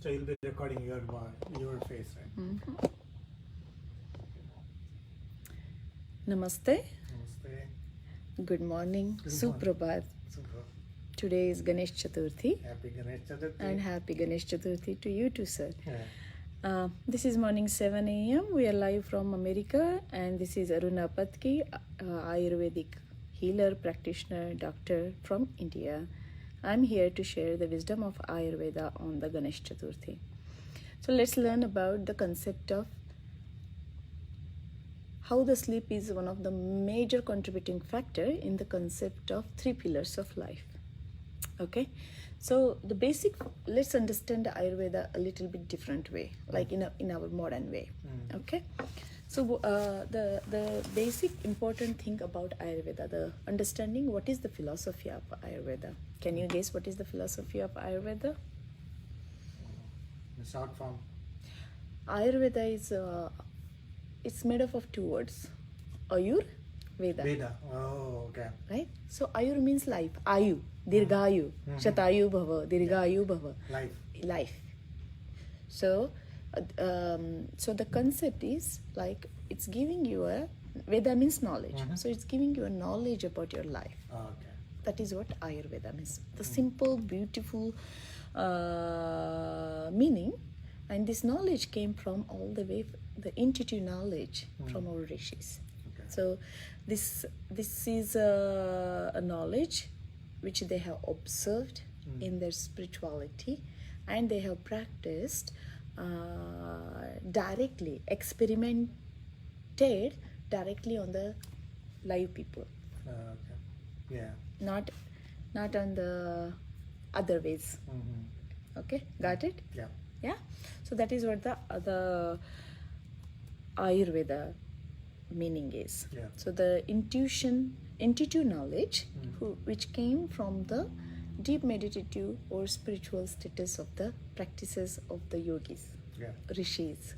So you'll be recording your face, right? Namaste. Namaste. Good morning. Good Suprabhat. Super. Today is Ganesh Chaturthi. Happy Ganesh Chaturthi. And happy Ganesh Chaturthi to you too, sir. Yeah. This is morning 7 a.m. We are live from America, and this is Aruna Patki, Ayurvedic healer, practitioner, doctor from India. I'm here to share the wisdom of Ayurveda on the Ganesh Chaturthi. So let's learn about the concept of how the sleep is one of the major contributing factor in the concept of 3 pillars of life. Okay, so the basic, let's understand the Ayurveda a little bit different way, like in our modern way. Okay, so the basic important thing about Ayurveda, the understanding what is the philosophy of Ayurveda. Can you guess what is the philosophy of Ayurveda? In short form. Ayurveda is it's made up of 2 words, Ayur, Veda. Veda. Oh, okay. Right? So Ayur means life. Ayu, Dirghayu, Shatayu Bhava, Dirghayu Bhava. Life. So, so the concept is like it's giving you a Veda means knowledge. So it's giving you a knowledge about your life. Okay. That is what Ayurveda means. The simple, beautiful meaning, and this knowledge came from all the way the intuitive knowledge from our rishis. Okay. So this is a knowledge which they have observed in their spirituality, and they have practiced directly, experimented directly on the live people. Okay. Yeah. Not on the other ways. Okay, got it? Yeah. Yeah. So that is what the Ayurveda meaning is. Yeah. So the intuitive knowledge, which came from the deep meditative or spiritual status of the practices of the yogis, Yeah. rishis,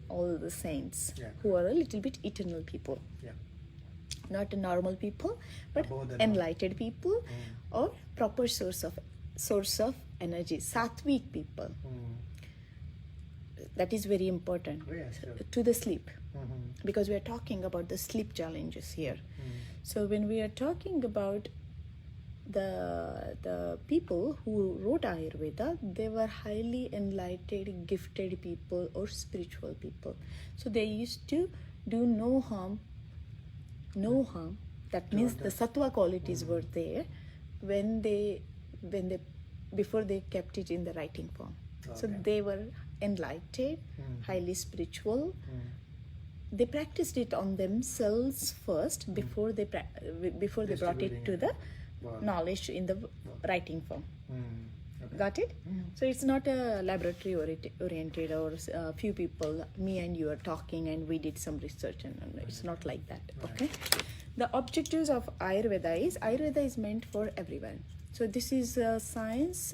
all the saints, Yeah. who are a little bit eternal people. Yeah. Not a normal people, but Above the enlightened people, or proper source of energy, sattvic people. That is very important Oh, yeah, sure. to the sleep, because we are talking about the sleep challenges here. So when we are talking about the people who wrote Ayurveda, they were highly enlightened, gifted people or spiritual people. So they used to do no harm. That means the sattva qualities were there when they before they kept it in the writing form. So Okay. they were enlightened, highly spiritual. They practiced it on themselves first before they brought it to the knowledge in the writing form. Okay. Got it? So it's not a laboratory oriented or few people, me and you are talking and we did some research, and it's not like that. Okay. The objectives of Ayurveda is meant for everyone. So this is a science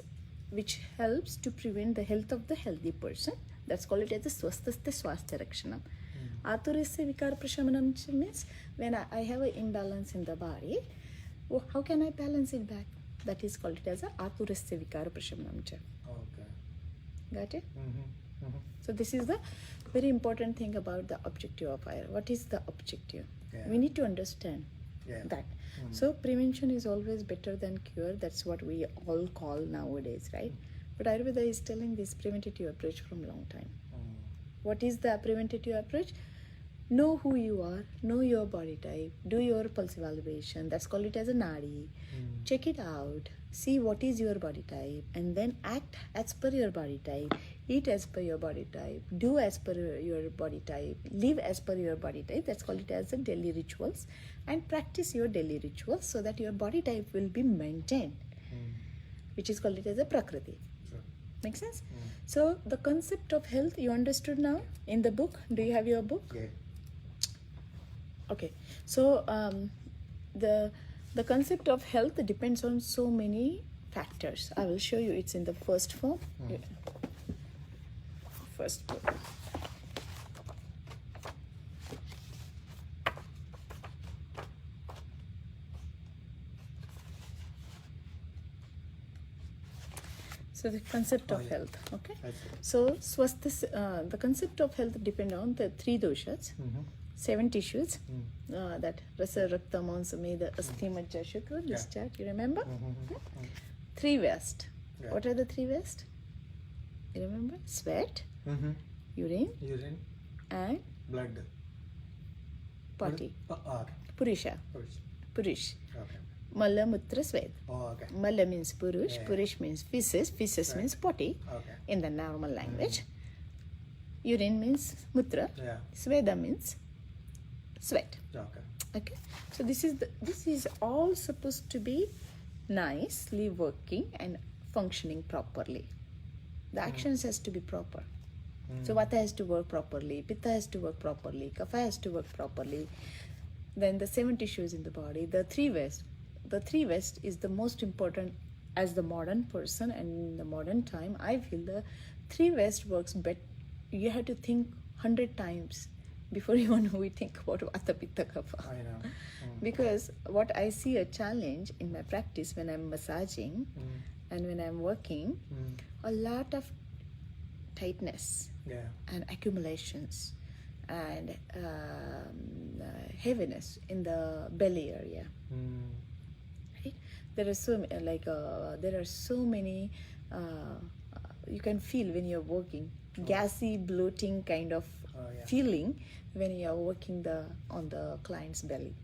which helps to prevent the health of the healthy person. That's called it as the swasthasya swasthya rakshanam. Aturasya vikara prashamanam means when I have an imbalance in the body, how can I balance it back? That is called it as a aturasya vikara prashamanam. Okay. Got it? So this is the very important thing about the objective of Ayurveda. What is the objective? Yeah. We need to understand that. So prevention is always better than cure. That's what we all call nowadays, right? But Ayurveda is telling this preventative approach from a long time. What is the preventative approach? Know who you are, know your body type, do your pulse evaluation. That's called it as a nadi. Check it out, see what is your body type, and then act as per your body type, eat as per your body type, do as per your body type, live as per your body type. That's called it as the daily rituals, and practice your daily rituals so that your body type will be maintained, which is called it as a prakriti. Sure. Make sense? So the concept of health you understood now in the book. Do you have your book? Yeah. Okay. So the concept of health depends on so many factors. I will show you. It's in the first form. First book. So the concept of yeah. health, okay? I see. So the concept of health depend on the 3 doshas, 7 tissues, that rasa, rakta, mansa, meda, asti, majja, shukra, this chart, you remember? 3 waste. Yeah. What are the 3 waste? You remember? Sweat, urine, Urine, and blood. potty. Okay. Purusha, Purush. Okay. Mala, Mutra, Swed. Oh, okay. Mala means Purush, Yeah. Purush means feces, feces Right. means potty Okay. in the normal language. Urine means Mutra, Yeah. Sweda means sweat. Okay. Okay, so this is all supposed to be nicely working and functioning properly. The actions has to be proper. So Vata has to work properly, Pitta has to work properly, Kapha has to work properly. Then the 7 tissues in the body, the 3 waste. The 3 waste is the most important as the modern person, and in the modern time, I feel the 3 waste works better. You have to think 100 times before even we think about Vata, Pitta, Kapha. I know. Because what I see a challenge in my practice when I'm massaging and when I'm working, a lot of tightness Yeah. and accumulations and heaviness in the belly area. Right? There are so many. You can feel when you're working gassy, bloating kind of Yeah. feeling when you are working on the client's belly.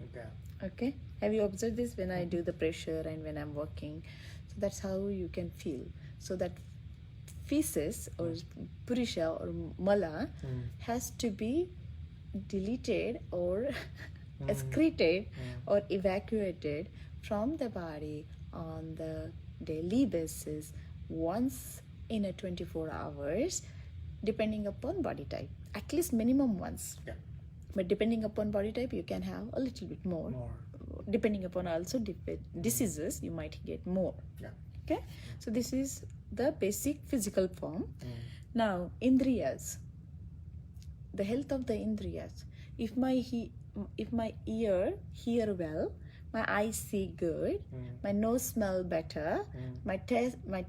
Okay. Okay, have you observed this when I do the pressure and when I'm working? So that's how you can feel. So that feces or purusha or mala has to be deleted or excreted or evacuated from the body on the daily basis once in a 24 hours, depending upon body type, at least minimum once. Yeah. But depending upon body type, you can have a little bit more. Depending upon also diseases, you might get more. Yeah. Okay, so this is the basic physical form. Now, indriyas, the health of the indriyas. If my ear hear well, my eyes see good, my nose smell better, my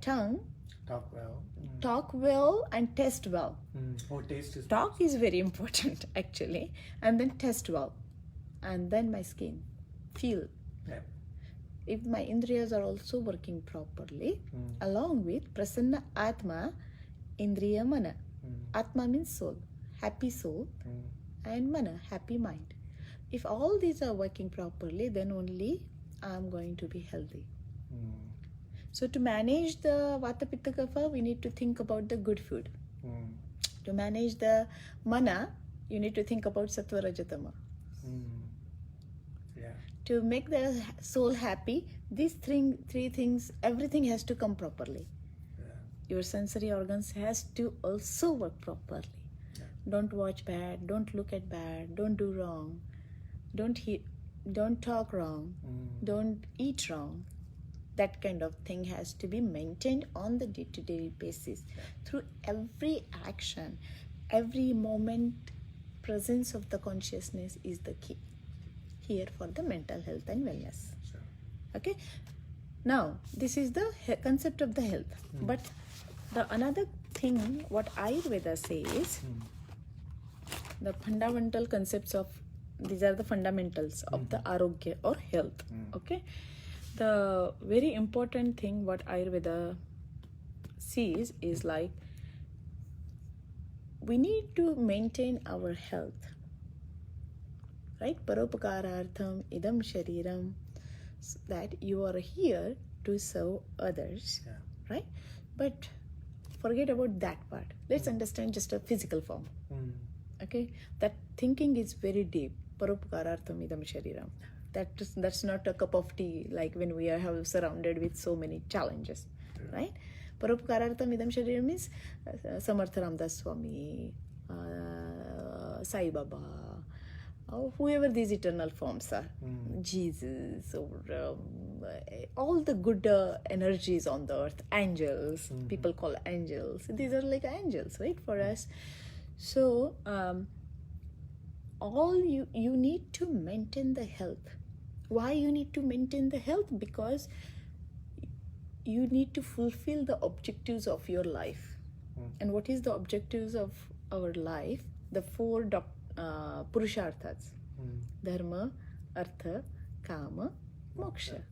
tongue Talk well. talk well and taste well. Oh, taste is. Talk is very important actually, and then taste well, and then my skin feel. Yeah. If my indriyas are also working properly, along with prasanna atma, indriya mana. Atma means soul, happy soul, and mana, happy mind. If all these are working properly, then only I am going to be healthy. So to manage the Vata, Pitta, Kapha, we need to think about the good food. To manage the mana, you need to think about Sattva, Rajatama. Yeah. To make the soul happy, these three things, everything has to come properly. Yeah. Your sensory organs has to also work properly. Yeah. Don't watch bad, don't look at bad, don't do wrong, don't talk wrong, don't eat wrong. That kind of thing has to be maintained on the day-to-day basis. Through every action, every moment, presence of the consciousness is the key here for the mental health and wellness. Sure. Okay, now this is the concept of the health. But the another thing what Ayurveda says, the fundamental concepts of, these are the fundamentals of the arogya or health. Okay, the very important thing what Ayurveda sees is like we need to maintain our health, right? Paropakarartham idam shariram, that you are here to serve others, right? But forget about that part. Let's understand just a physical form. Okay, that thinking is very deep. Paropakarartham idam shariram. That's not a cup of tea like when we are surrounded with so many challenges, right? Paropakarartham idam shariram means Samartha Ramdas Swami, Sai Baba, whoever these eternal forms are, Jesus, or all the good energies on the earth, angels, people call angels. These are like angels, right, for us. So all you need to maintain the health. Why you need to maintain the health? Because you need to fulfill the objectives of your life. And what is the objectives of our life? The four purusharthas. Dharma, artha, kama, moksha.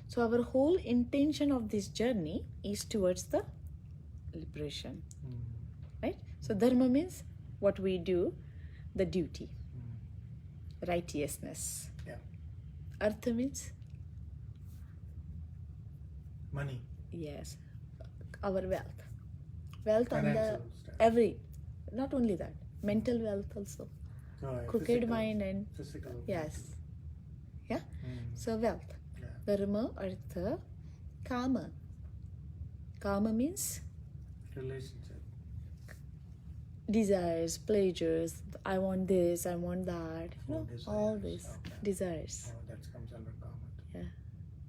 So our whole intention of this journey is towards the liberation. Right? So dharma means what we do, the duty, righteousness. Yeah. Artha means Money. yes, our wealth. Wealth on the Financial stuff. every, not only that, mental wealth also. Oh, yeah. Crooked Physical. mind and Physical. yes. Yeah? So wealth. Yeah. Dharma, artha, kama. Kama means Relationship. desires, pleasures. I want this, I want that. You know, Desires. all this. Okay. Desires. Oh, that comes under common. Yeah.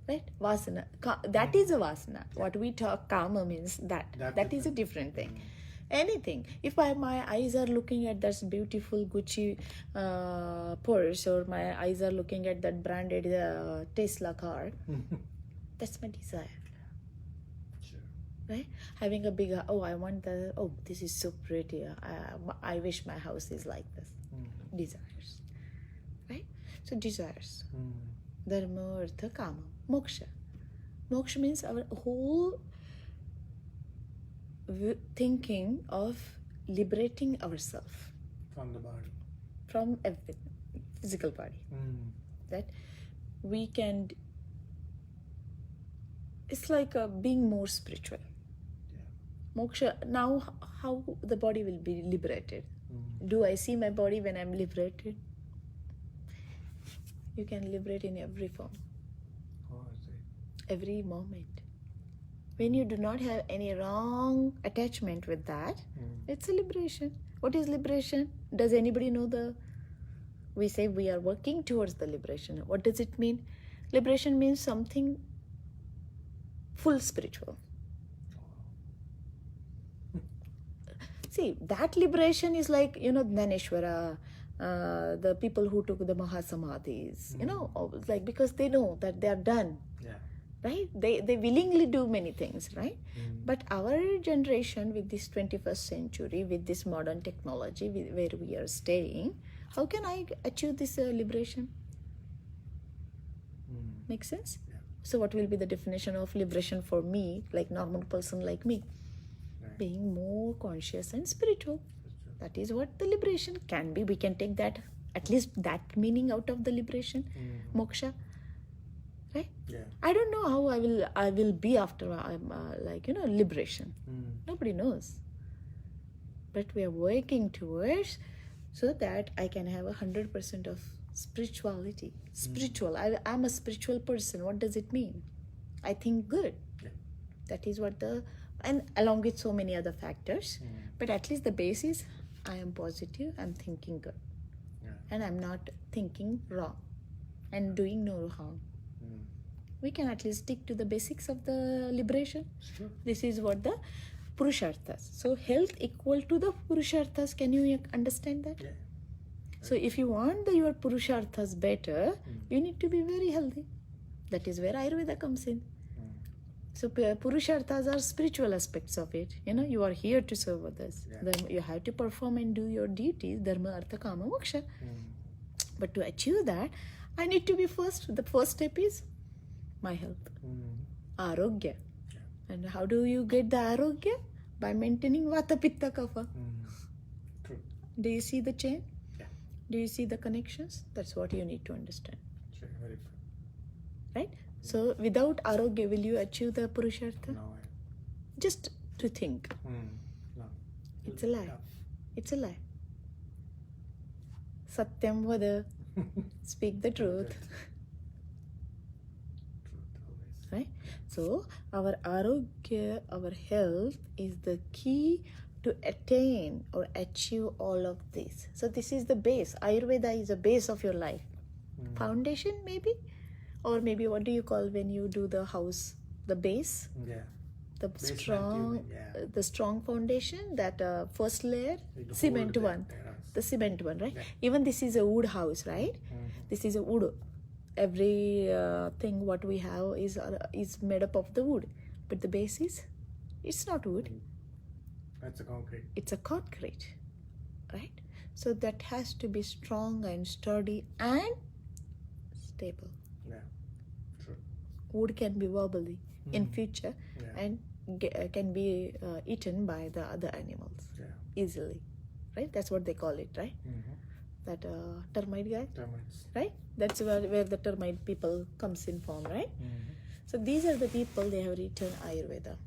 Right? Vasana. That is a vasana. What we talk kama means that. That is a different thing. Anything. If my eyes are looking at that beautiful Gucci purse, or my eyes are looking at that branded Tesla car, that's my desire. Sure. Right? Having a big, this is so pretty. I wish my house is like this. Desires. Right? So desires. Dharma, artha, kama, moksha. Moksha means our whole thinking of liberating ourselves From the body. from everything, physical body. That we can, it's like being more spiritual. Yeah. Moksha, now how the body will be liberated. Do I see my body when I'm liberated? You can liberate in every form, Oh, I see. every moment. When you do not have any wrong attachment with that, it's a liberation. What is liberation? Does anybody know we say we are working towards the liberation. What does it mean? Liberation means something full spiritual. See, that liberation is like, Dhaneshwara, the people who took the Mahasamadhis, like because they know that they are done. Yeah. Right? They willingly do many things, right? But our generation with this 21st century, with this modern technology where we are staying, how can I achieve this liberation? Make sense? Yeah. So what will be the definition of liberation for me, like normal person like me? Right. Being more conscious and spiritual. That is what the liberation can be. We can take that, at least that meaning out of the liberation, moksha. Right? Yeah. I don't know how I will be after liberation. Nobody knows. But we are working towards so that I can have 100% of spirituality. Spiritual. I'm a spiritual person. What does it mean? I think good. Yeah. That is what and along with so many other factors. But at least the base is I am positive, I'm thinking good. Yeah. And I'm not thinking wrong and doing no harm. We can at least stick to the basics of the liberation. Sure. This is what the purusharthas. So health equal to the purusharthas. Can you understand that? Yeah. So if you want your purusharthas better, you need to be very healthy. That is where Ayurveda comes in. So purusharthas are spiritual aspects of it. You are here to serve others. Yeah. Then you have to perform and do your duties, dharma, artha, kama, moksha. But to achieve that, I need to be first. The first step is my health. Arogya. Yeah. And how do you get the arogya? By maintaining vata, pitta, kapha. True. Do you see the chain? Yeah. Do you see the connections? That's what you need to understand. Sure. Very true. Right? So without arogya, will you achieve the purushartha? No. Just to think. No. It's a lie. It's a lie. Satyam vada. Speak the truth. Truth always. Right? So our arogya, our health is the key to attain or achieve all of this. So this is the base. Ayurveda is the base of your life. Foundation maybe? Or maybe what do you call when you do the house? The base? Yeah. The Basement strong, tubing, yeah. the strong foundation, that first layer, Like the cement wood one, there, the cement one, right? Yeah. Even this is a wood house, right? This is a wood. every thing what we have is made up of the wood, but the base is, it's not wood. That's a concrete. It's a concrete, right? So that has to be strong and sturdy and stable. Yeah, true. Wood can be wobbly in future and can be eaten by the other animals easily, right? That's what they call it, right? That termite guy, Termites. right? That's where the termite people comes in form, right? So these are the people, they have written Ayurveda.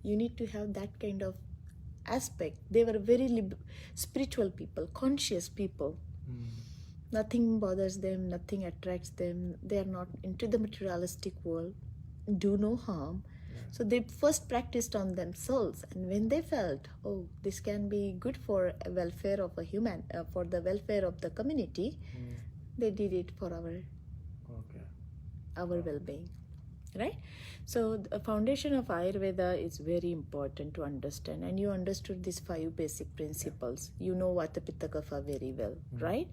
You need to have that kind of aspect. They were very spiritual people, conscious people. Nothing bothers them, nothing attracts them. They are not into the materialistic world, do no harm. So they first practiced on themselves, and when they felt, oh, this can be good for a welfare of a human, for the welfare of the community, they did it for our well-being, right? So the foundation of Ayurveda is very important to understand, and you understood these 5 basic principles. You know Vata, Pitta, Kapha very well, right?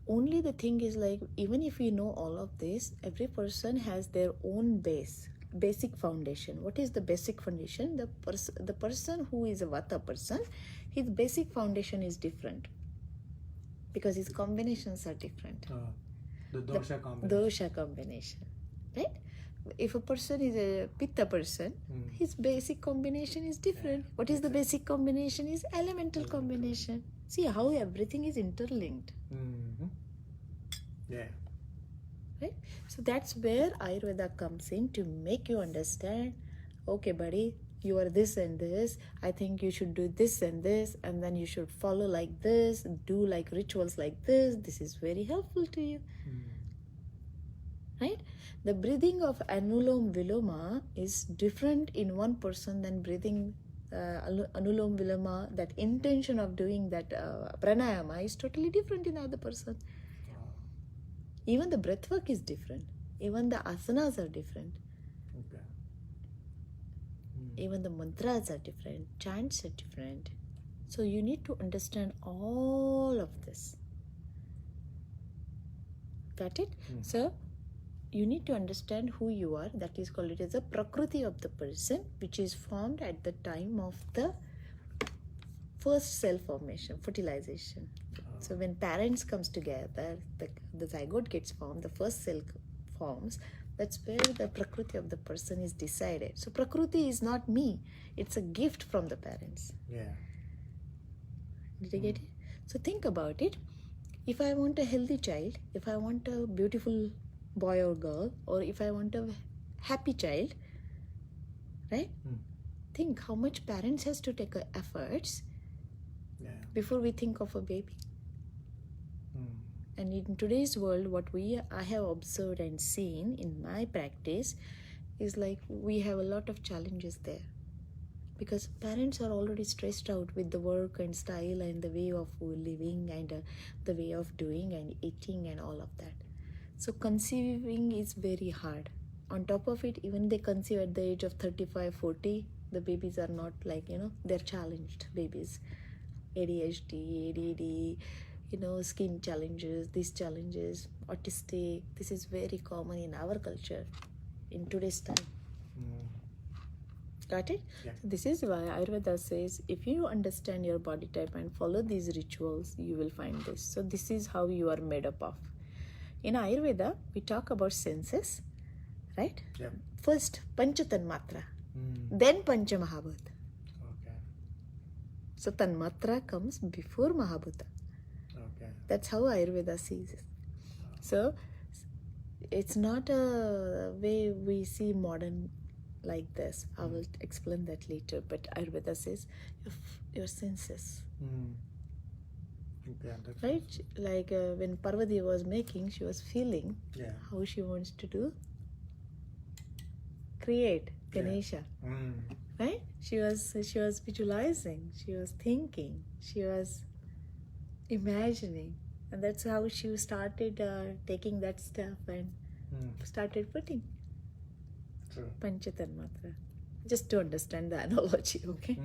Only the thing is, like, even if you know all of this, every person has their own basic foundation. What is the basic foundation? The person who is a Vata person, his basic foundation is different because his combinations are different. The dosha combination. Dosha combination, right? If a person is a Pitta person, his basic combination is different. What is the basic combination? Is elemental combination. See how everything is interlinked. Right? So that's where Ayurveda comes in to make you understand, okay, buddy, you are this and this. I think you should do this and this, and then you should follow like this, do like rituals like this. This is very helpful to you. Right? The breathing of Anulom Viloma is different in one person than breathing Anulom Viloma. That intention of doing that pranayama is totally different in the other person. Even the breath work is different. Even the asanas are different. Even the mantras are different. Chants are different. So you need to understand all of this. Got it? So you need to understand who you are. That is called it as a prakriti of the person, which is formed at the time of the first cell formation, fertilization. So when parents comes together, the zygote gets formed, the first cell forms. That's where the prakriti of the person is decided. So prakriti is not me. It's a gift from the parents. Did you get it? So think about it. If I want a healthy child, if I want a beautiful boy or girl, or if I want a happy child, right? Think how much parents has to take efforts before we think of a baby. And in today's world, what I have observed and seen in my practice is like we have a lot of challenges there. Because parents are already stressed out with the work and style and the way of living and the way of doing and eating and all of that. So conceiving is very hard. On top of it, even they conceive at the age of 35, 40, the babies are not like, they're challenged babies. ADHD, ADD, skin challenges, these challenges, autistic. This is very common in our culture in today's time. Got it? So this is why Ayurveda says, if you understand your body type and follow these rituals, you will find this. So this is how you are made up of. In Ayurveda, we talk about senses, right? First, Pancha Tanmatra, then Pancha Mahabhuta. So Tanmatra comes before Mahabhuta. That's how Ayurveda sees it. So it's not a way we see modern like this. I will explain that later. But Ayurveda says your senses. Right? Like when Parvati was making, she was feeling how she wants to do. Create Ganesha. Right? She was visualizing. She was thinking. She was imagining, and that's how she started taking that stuff and started putting Pancha Tanmatra. Just to understand the analogy, okay?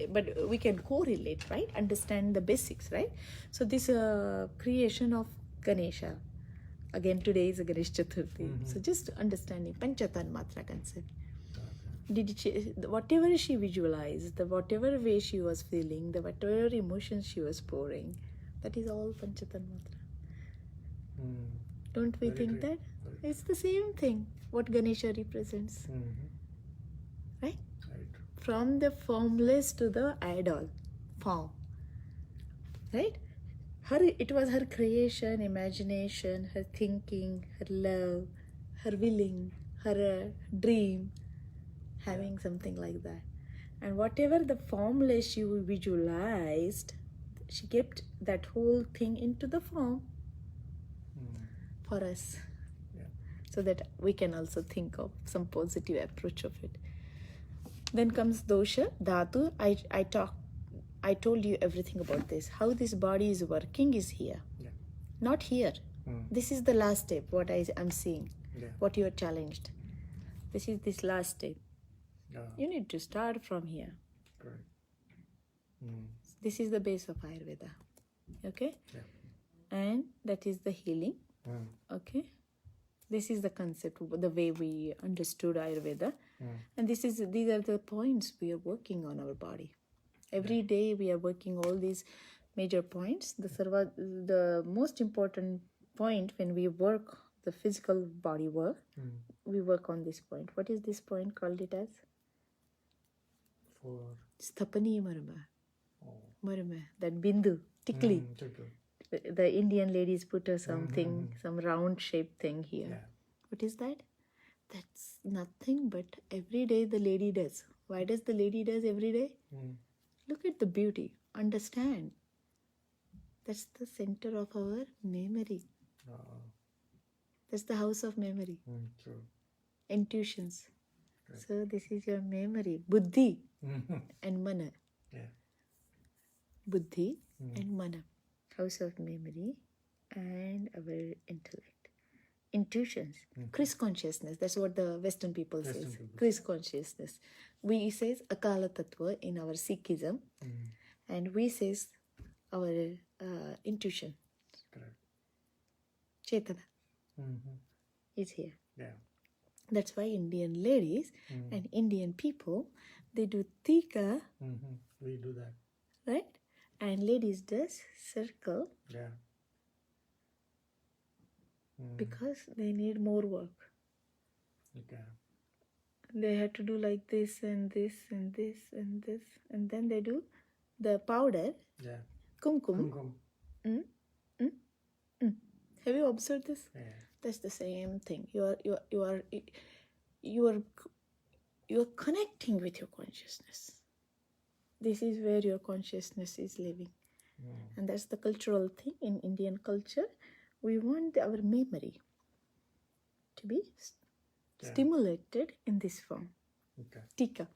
But we can correlate, right? Understand the basics, right? So this creation of Ganesha, Again, today is a Ganesh Chaturthi. So just understanding Panchatan Matra concept. Did she, whatever she visualized, the whatever way she was feeling, the whatever emotions she was pouring, that is all Panchatan Matra. Don't we think that? It's the same thing what Ganesha represents. Right? From the formless to the idol form. Right? It was her creation, imagination, her thinking, her love, her willing, her dream, having something like that. And whatever the formless she visualized, she kept that whole thing into the form for us. So that we can also think of some positive approach of it. Then comes dosha, dhatu. I told you everything about this. How this body is working is here. Not here. This is the last step, what I'm seeing. What you are challenged. This is this last step. You need to start from here. This is the base of Ayurveda. Okay? And that is the healing. Okay? This is the concept, the way we understood Ayurveda. And these are the points we are working on our body. Every day we are working all these major points. The most important point when we work the physical body work, we work on this point. What is this point called it as? Sthapani marma. Marma. That bindu, tikli. The Indian ladies put something, some round shaped thing here. What is that? That's nothing but every day the lady does. Why does the lady does every day? Look at the beauty. Understand. That's the center of our memory. That's the house of memory. True. Intuitions. So this is your memory. Buddhi and mana. Buddhi and mana. House of memory and our intellect. Intuitions. Chris consciousness. That's what the Western people say. Chris consciousness. We says Akala Tattva in our Sikhism. And we says our intuition. Chetana. Is here. That's why Indian ladies and Indian people, they do tika. We do that. Right? And ladies does circle. Because they need more work. They have to do like this and this and this and this. And then they do the powder. Kumkum. Have you observed this? That's the same thing. You are connecting with your consciousness. This is where your consciousness is living. And that's the cultural thing in Indian culture. We want our memory to be stimulated in this form. Tika.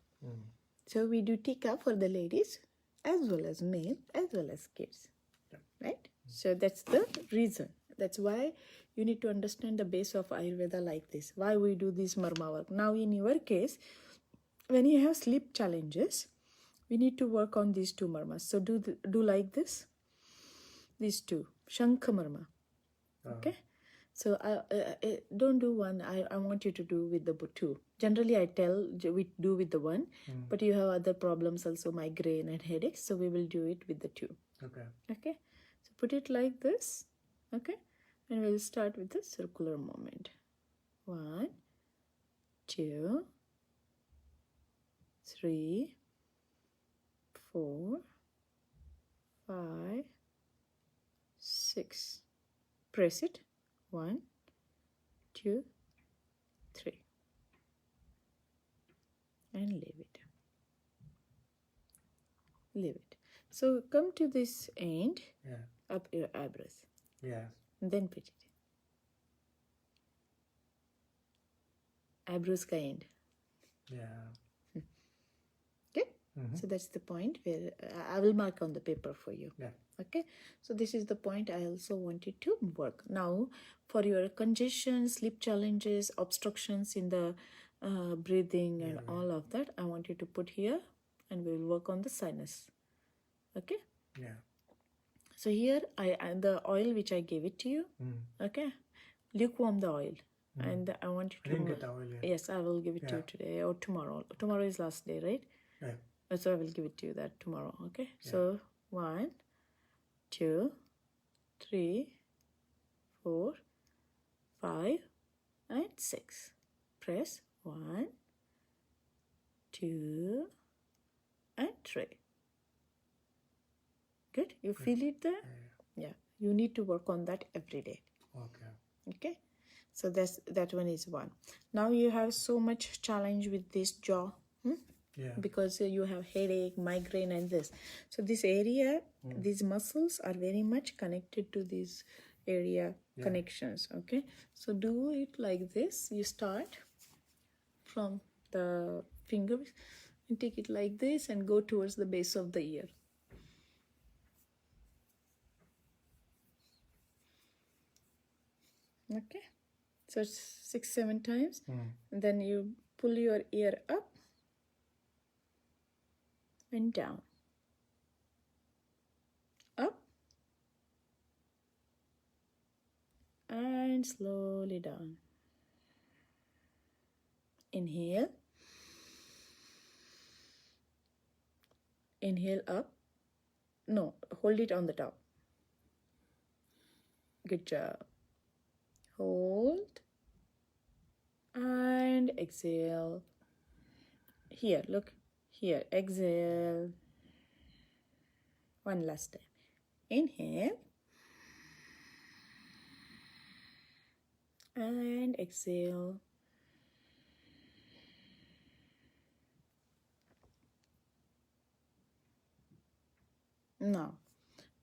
So we do tika for the ladies as well as male as well as kids. Right? So that's the reason. That's why you need to understand the base of Ayurveda like this. Why we do this marma work. Now in your case, when you have sleep challenges, we need to work on these two marmas. So do like this. These two. Shankha marma. Okay? So don't do one. I want you to do with the two. Generally I tell we do with the one. But you have other problems also, migraine and headaches. So we will do it with the two. Okay? So put it like this. Okay? And we'll start with the circular movement. 1, 2, 3, 4, 5, 6. Press it. 1, 2, 3. And leave it. Leave it. So come to this end. Up your eyebrows. And then put it. Eyebrows ka end. Okay? So that's the point where I will mark on the paper for you. Okay? So this is the point I also wanted to work. Now, for your congestion, sleep challenges, obstructions in the breathing and all of that, I want you to put here and we will work on the sinus. Okay? So here, the oil which I gave it to you, okay? lukewarm the oil. And I want I you didn't to... get the oil yet. Yes, I will give it to you today or tomorrow. Tomorrow is last day, right? Yeah. So I will give it to you that tomorrow, okay? So 1, 2, 3, 4, 5, and 6. Press 1, 2, and 3. Good? You feel it there? Yeah. You need to work on that every day. Okay? So that one is one. Now you have so much challenge with this jaw. Because you have headache, migraine, and this. So this area, these muscles are very much connected to these area connections. Okay? So do it like this. You start from the fingers and take it like this and go towards the base of the ear. Okay? So 6-7 times. And then you pull your ear up and down. Up and slowly down. Inhale. Inhale up. No, hold it on the top. Good job. Hold and exhale. Here, look. Here, exhale. One last time. Inhale. And exhale. Now,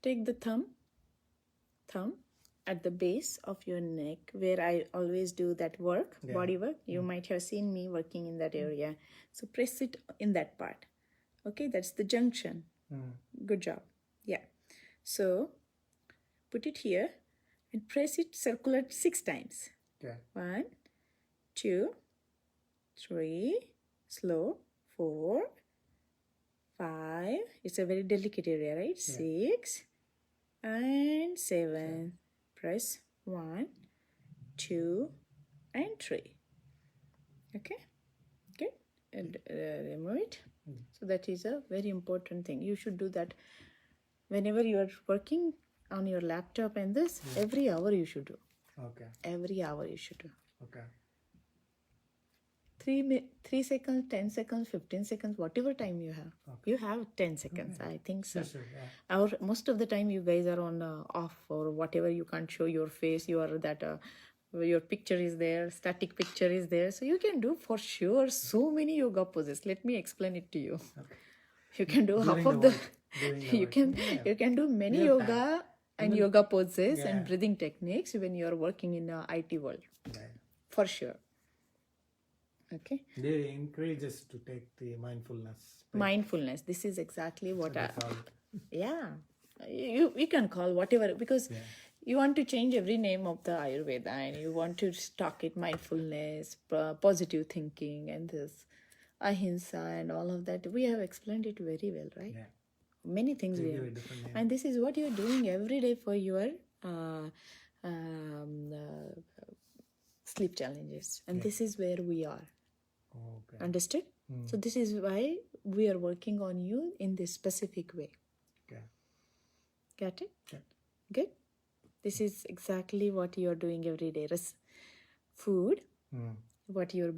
take the thumb at the base of your neck where I always do that work, body work. You might have seen me working in that area. So press it in that part. Okay, that's the junction. Good job. Yeah. So put it here and press it circular 6 times. 1, 2, 3, slow, 4, 5. It's a very delicate area, right? 6 and 7. Press 1, 2, and 3. Okay, good. And remove it. So that is a very important thing. You should do that whenever you are working on your laptop and this. Every hour you should do. Okay. Every hour you should do. Okay. 3 seconds, 10 seconds, 15 seconds, whatever time you have. You have 10 seconds, I think so. Sure, yeah. Or most of the time you guys are on off or whatever. You can't show your face. You are that your picture is there, static picture is there. So you can do for sure so many yoga poses. Let me explain it to you. Okay. You can do half of the you can do many yoga and yoga poses and breathing techniques when you are working in the IT world. For sure. Okay. They encourage us to take the mindfulness. Mindfulness. This is exactly what You can call whatever, because you want to change every name of the Ayurveda and you want to talk it mindfulness, positive thinking, and this ahimsa and all of that. We have explained it very well, right? Yeah. Many things we have. And this is what you're doing every day for your sleep challenges. And this is where we are. Okay. Understood? So this is why we are working on you in this specific way. Okay. Got it? Yeah. Good? This is exactly what you are doing every day. Food, what your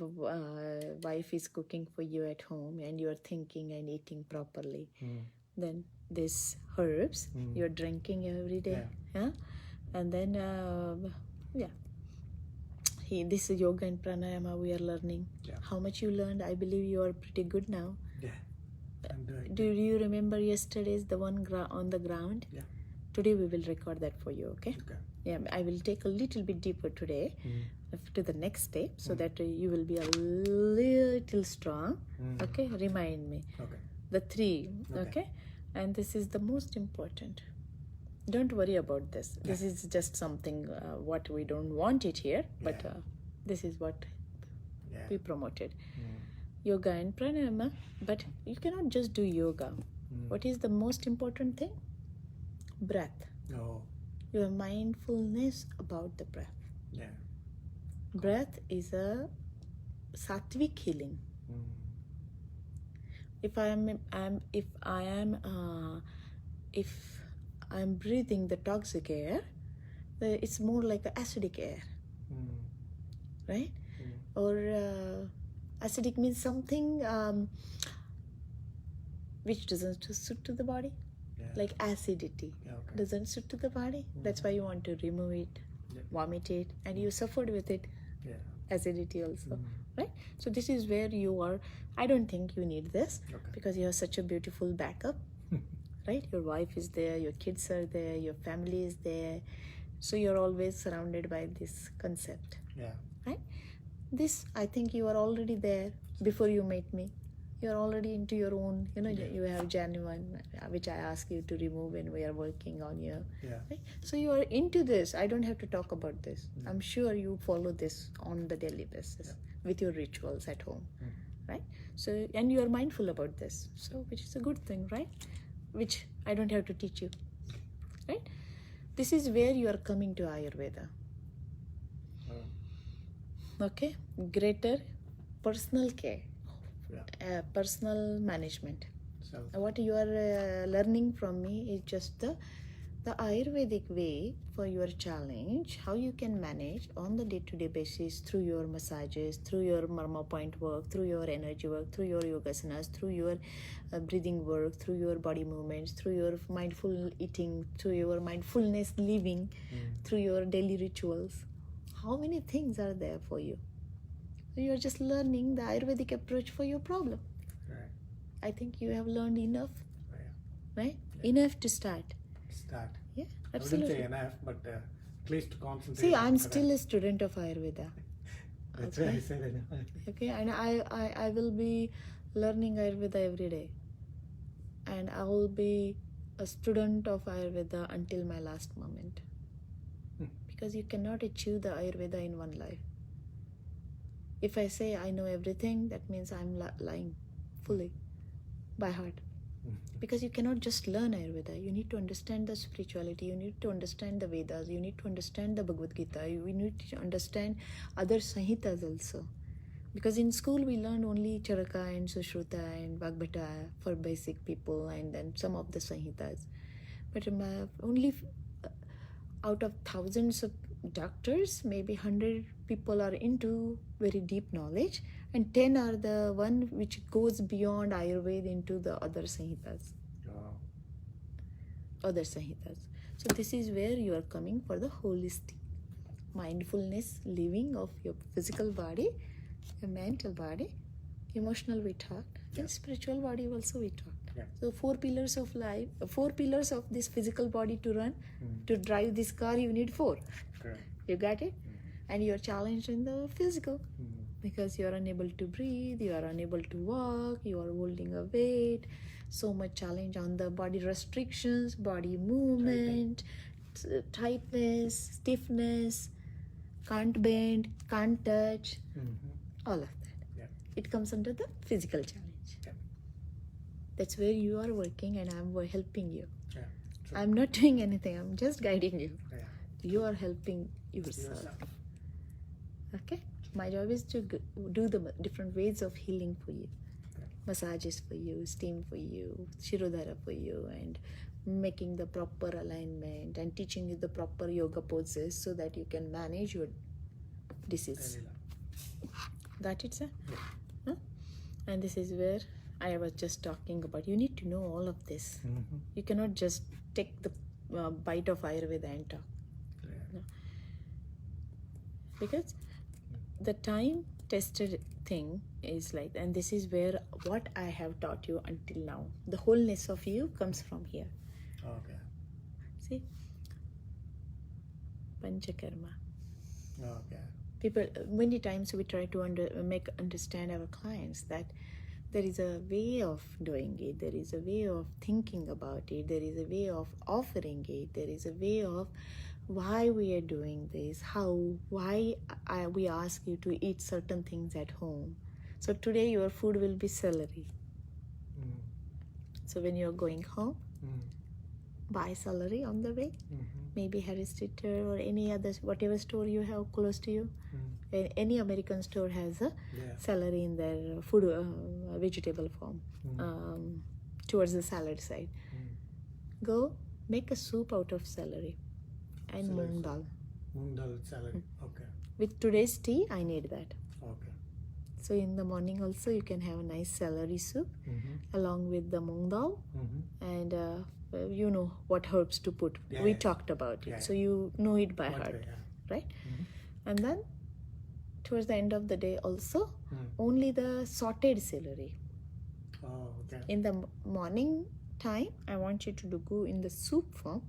wife is cooking for you at home, and you are thinking and eating properly. Then this herbs, you're drinking every day. Yeah. And then, this is yoga and pranayama we are learning. Yeah. How much you learned? I believe you are pretty good now. Yeah. I'm doing. Do you remember yesterday's the one on the ground? Yeah. Today we will record that for you, okay? Okay. Yeah, I will take a little bit deeper today to the next step so that you will be a little strong. Okay, remind me. Okay. The 3, okay? And this is the most important. Don't worry about this. This is just something what we don't want it here, but this is what we promoted. Yoga and pranayama, but you cannot just do yoga. What is the most important thing? Breath. Oh. Your mindfulness about the breath. Yeah. Breath is a sattvic healing. If I'm breathing the toxic air, it's more like the acidic air, right? Or acidic means something which doesn't suit to the body, like acidity doesn't suit to the body. That's why you want to remove it, vomit it, and you suffered with it. Acidity also, right? So this is where you are. I don't think you need this because you have such a beautiful backup, right? Your wife is there, your kids are there, your family is there, so you're always surrounded by this concept, right? This, I think you are already there before you met me. You're already into your own, you have genuine, which I ask you to remove when we are working on you. Right? So you are into this. I don't have to talk about this. I'm sure you follow this on the daily basis with your rituals at home, right? So, and you are mindful about this, so which is a good thing, right? Which I don't have to teach you, right? This is where you are coming to Ayurveda. Okay, greater personal care. Personal management. What you are learning from me is just the Ayurvedic way for your challenge, how you can manage on the day-to-day basis through your massages, through your marma point work, through your energy work, through your yogasanas, through your breathing work, through your body movements, through your mindful eating, through your mindfulness living, through your daily rituals. How many things are there for you? So you're just learning the Ayurvedic approach for your problem. I think you have learned enough, right? Enough to start. Yeah, absolutely. I wouldn't say enough, but at least concentrate. See, I'm still a student of Ayurveda. That's why I said enough. Okay, and I will be learning Ayurveda every day. And I will be a student of Ayurveda until my last moment. Because you cannot achieve the Ayurveda in one life. If I say I know everything, that means I'm lying fully by heart. Because you cannot just learn Ayurveda. You need to understand the spirituality. You need to understand the Vedas. You need to understand the Bhagavad Gita. You need to understand other Sanhitas also. Because in school we learn only Charaka and Sushruta and Vagbhata for basic people, and then some of the Sanhitas. But only out of thousands of doctors, maybe 100 people are into very deep knowledge, and 10 are the one which goes beyond Ayurveda into the other Sanhitas. Other Sanhitas. So this is where you are coming for the holistic mindfulness living of your physical body, your mental body, emotional we talked, and spiritual body also we talked. So 4 pillars of life, 4 pillars of this physical body to run, to drive this car you need 4. You got it? And you are challenged in the physical because you are unable to breathe, you are unable to walk, you are holding a weight, so much challenge on the body restrictions, body movement, tightness, stiffness, can't bend, can't touch, all of that. It comes under the physical challenge. That's where you are working and I'm helping you. I'm not doing anything, I'm just guiding you. You are helping yourself. Okay? My job is to do the different ways of healing for you. Massages for you, steam for you, Shirodhara for you, and making the proper alignment and teaching you the proper yoga poses so that you can manage your disease. That it, sir? Huh? And this is where I was just talking about. You need to know all of this. You cannot just take the bite of Ayurveda and talk. No. Because the time tested thing is like, and this is where what I have taught you until now, the wholeness of you comes from here. See, Panchakarma. People, many times we try to understand our clients that there is a way of doing it, there is a way of thinking about it, there is a way of offering it, there is a way of why we are doing this, why we ask you to eat certain things at home. So today your food will be celery. So when you're going home, buy celery on the way, maybe Harris Teeter or any other, whatever store you have close to you. Any American store has a celery in their food, vegetable form, towards the salad side. Go make a soup out of celery and moong dal. Moong dal salad. Okay. With today's tea, I need that. Okay. So in the morning also you can have a nice celery soup along with the moong dal, and you know what herbs to put. We talked about it, so you know it by heart, right? And then towards the end of the day also, only the sautéed celery. Oh, okay. In the morning time, I want you to go in the soup form,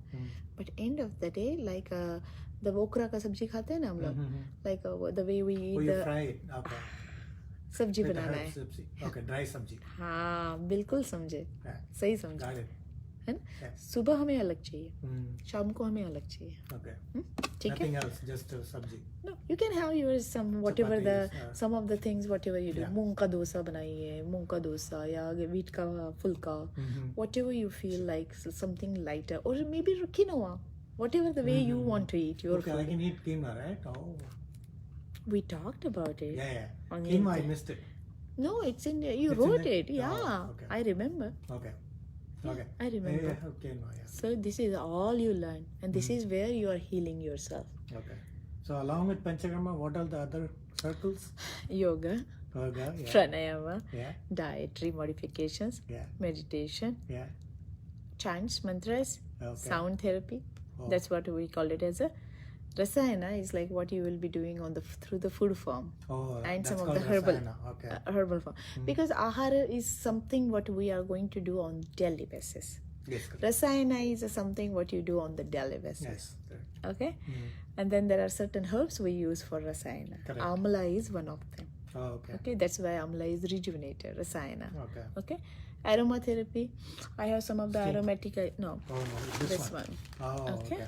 but end of the day, like the okra ka sabji khate hain na hum log, like the way we eat you fry it. Okay. सब्जी बनाना है. Okay, dry सब्जी. हाँ, बिल्कुल समझे, सही समझे, है ना? सुबह हमें अलग चाहिए, शाम को हमें अलग चाहिए. Okay. ठीक है? Nothing else, just सब्जी. No, you can have yours some whatever some of the things whatever you do. मूंग का डोसा बनाइए, मूंग का डोसा या wheat का फुल्का, whatever you feel like, something lighter, or maybe quinoa, whatever the way you want to eat your food. I can eat quinoa, right? Oh. We talked about it. Yeah. Quinoa, I missed it. No, it's in there. You wrote it. Yeah, okay. I remember. Okay. I remember. Quinoa, So this is all you learn, and this is where you are healing yourself. Okay. So along with Panchakarma, what are the other circles? Yoga, pranayama, dietary modifications, meditation, chants, mantras, sound therapy. That's what we call it as a rasayana. Is like what you will be doing on through the food form, and some of the herbal form. Because ahara is something what we are going to do on daily basis. Yes, rasayana is something what you do on the daily basis. Yes, okay. And then there are certain herbs we use for rasayana. Amla is one of them. Okay, that's why amla is rejuvenator, rasayana. Okay. Aromatherapy, I have some of the aromatic, this one. Okay.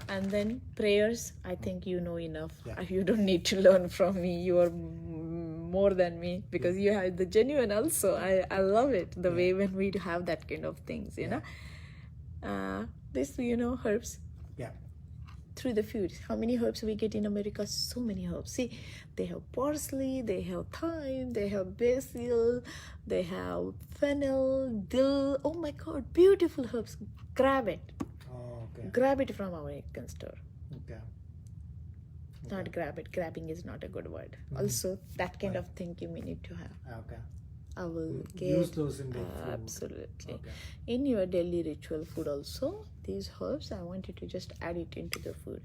And then prayers, I think you know enough. You don't need to learn from me. You are more than me, because you have the genuine also. I love it, the way when we have that kind of things, you know. This, herbs. Through the food. How many herbs we get in America? So many herbs. See, they have parsley, they have thyme, they have basil, they have fennel, dill. Oh my God, beautiful herbs. Grab it. Grab it from our American store. Not grab it. Grabbing is not a good word. Also, that kind of thing you may need to have. I will use those in the food. Absolutely. In your daily ritual food also, these herbs, I want you to just add it into the food.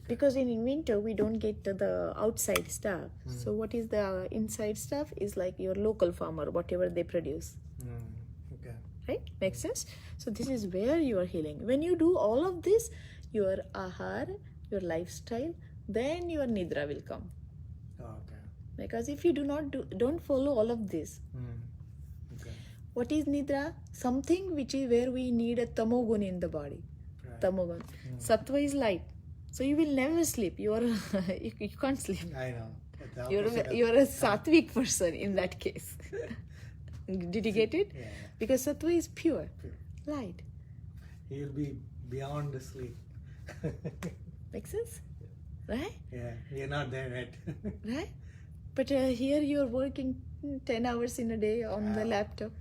Because in winter, we don't get the outside stuff. So what is the inside stuff is like your local farmer, whatever they produce. Right? Makes sense? So this is where you are healing. When you do all of this, your ahar, your lifestyle, then your nidra will come. Because if you don't follow all of this, what is nidra? Something which is where we need a tamogun in the body. Tamogun. Sattva is light. So you will never sleep. You are you can't sleep. I know. You're a sattvic person in that case. Did you get it? Yeah. Because sattva is pure, light. He will be beyond the sleep. Makes sense? Right? Yeah, we are not there yet. Right? But here you are working 10 hours in a day on the laptop.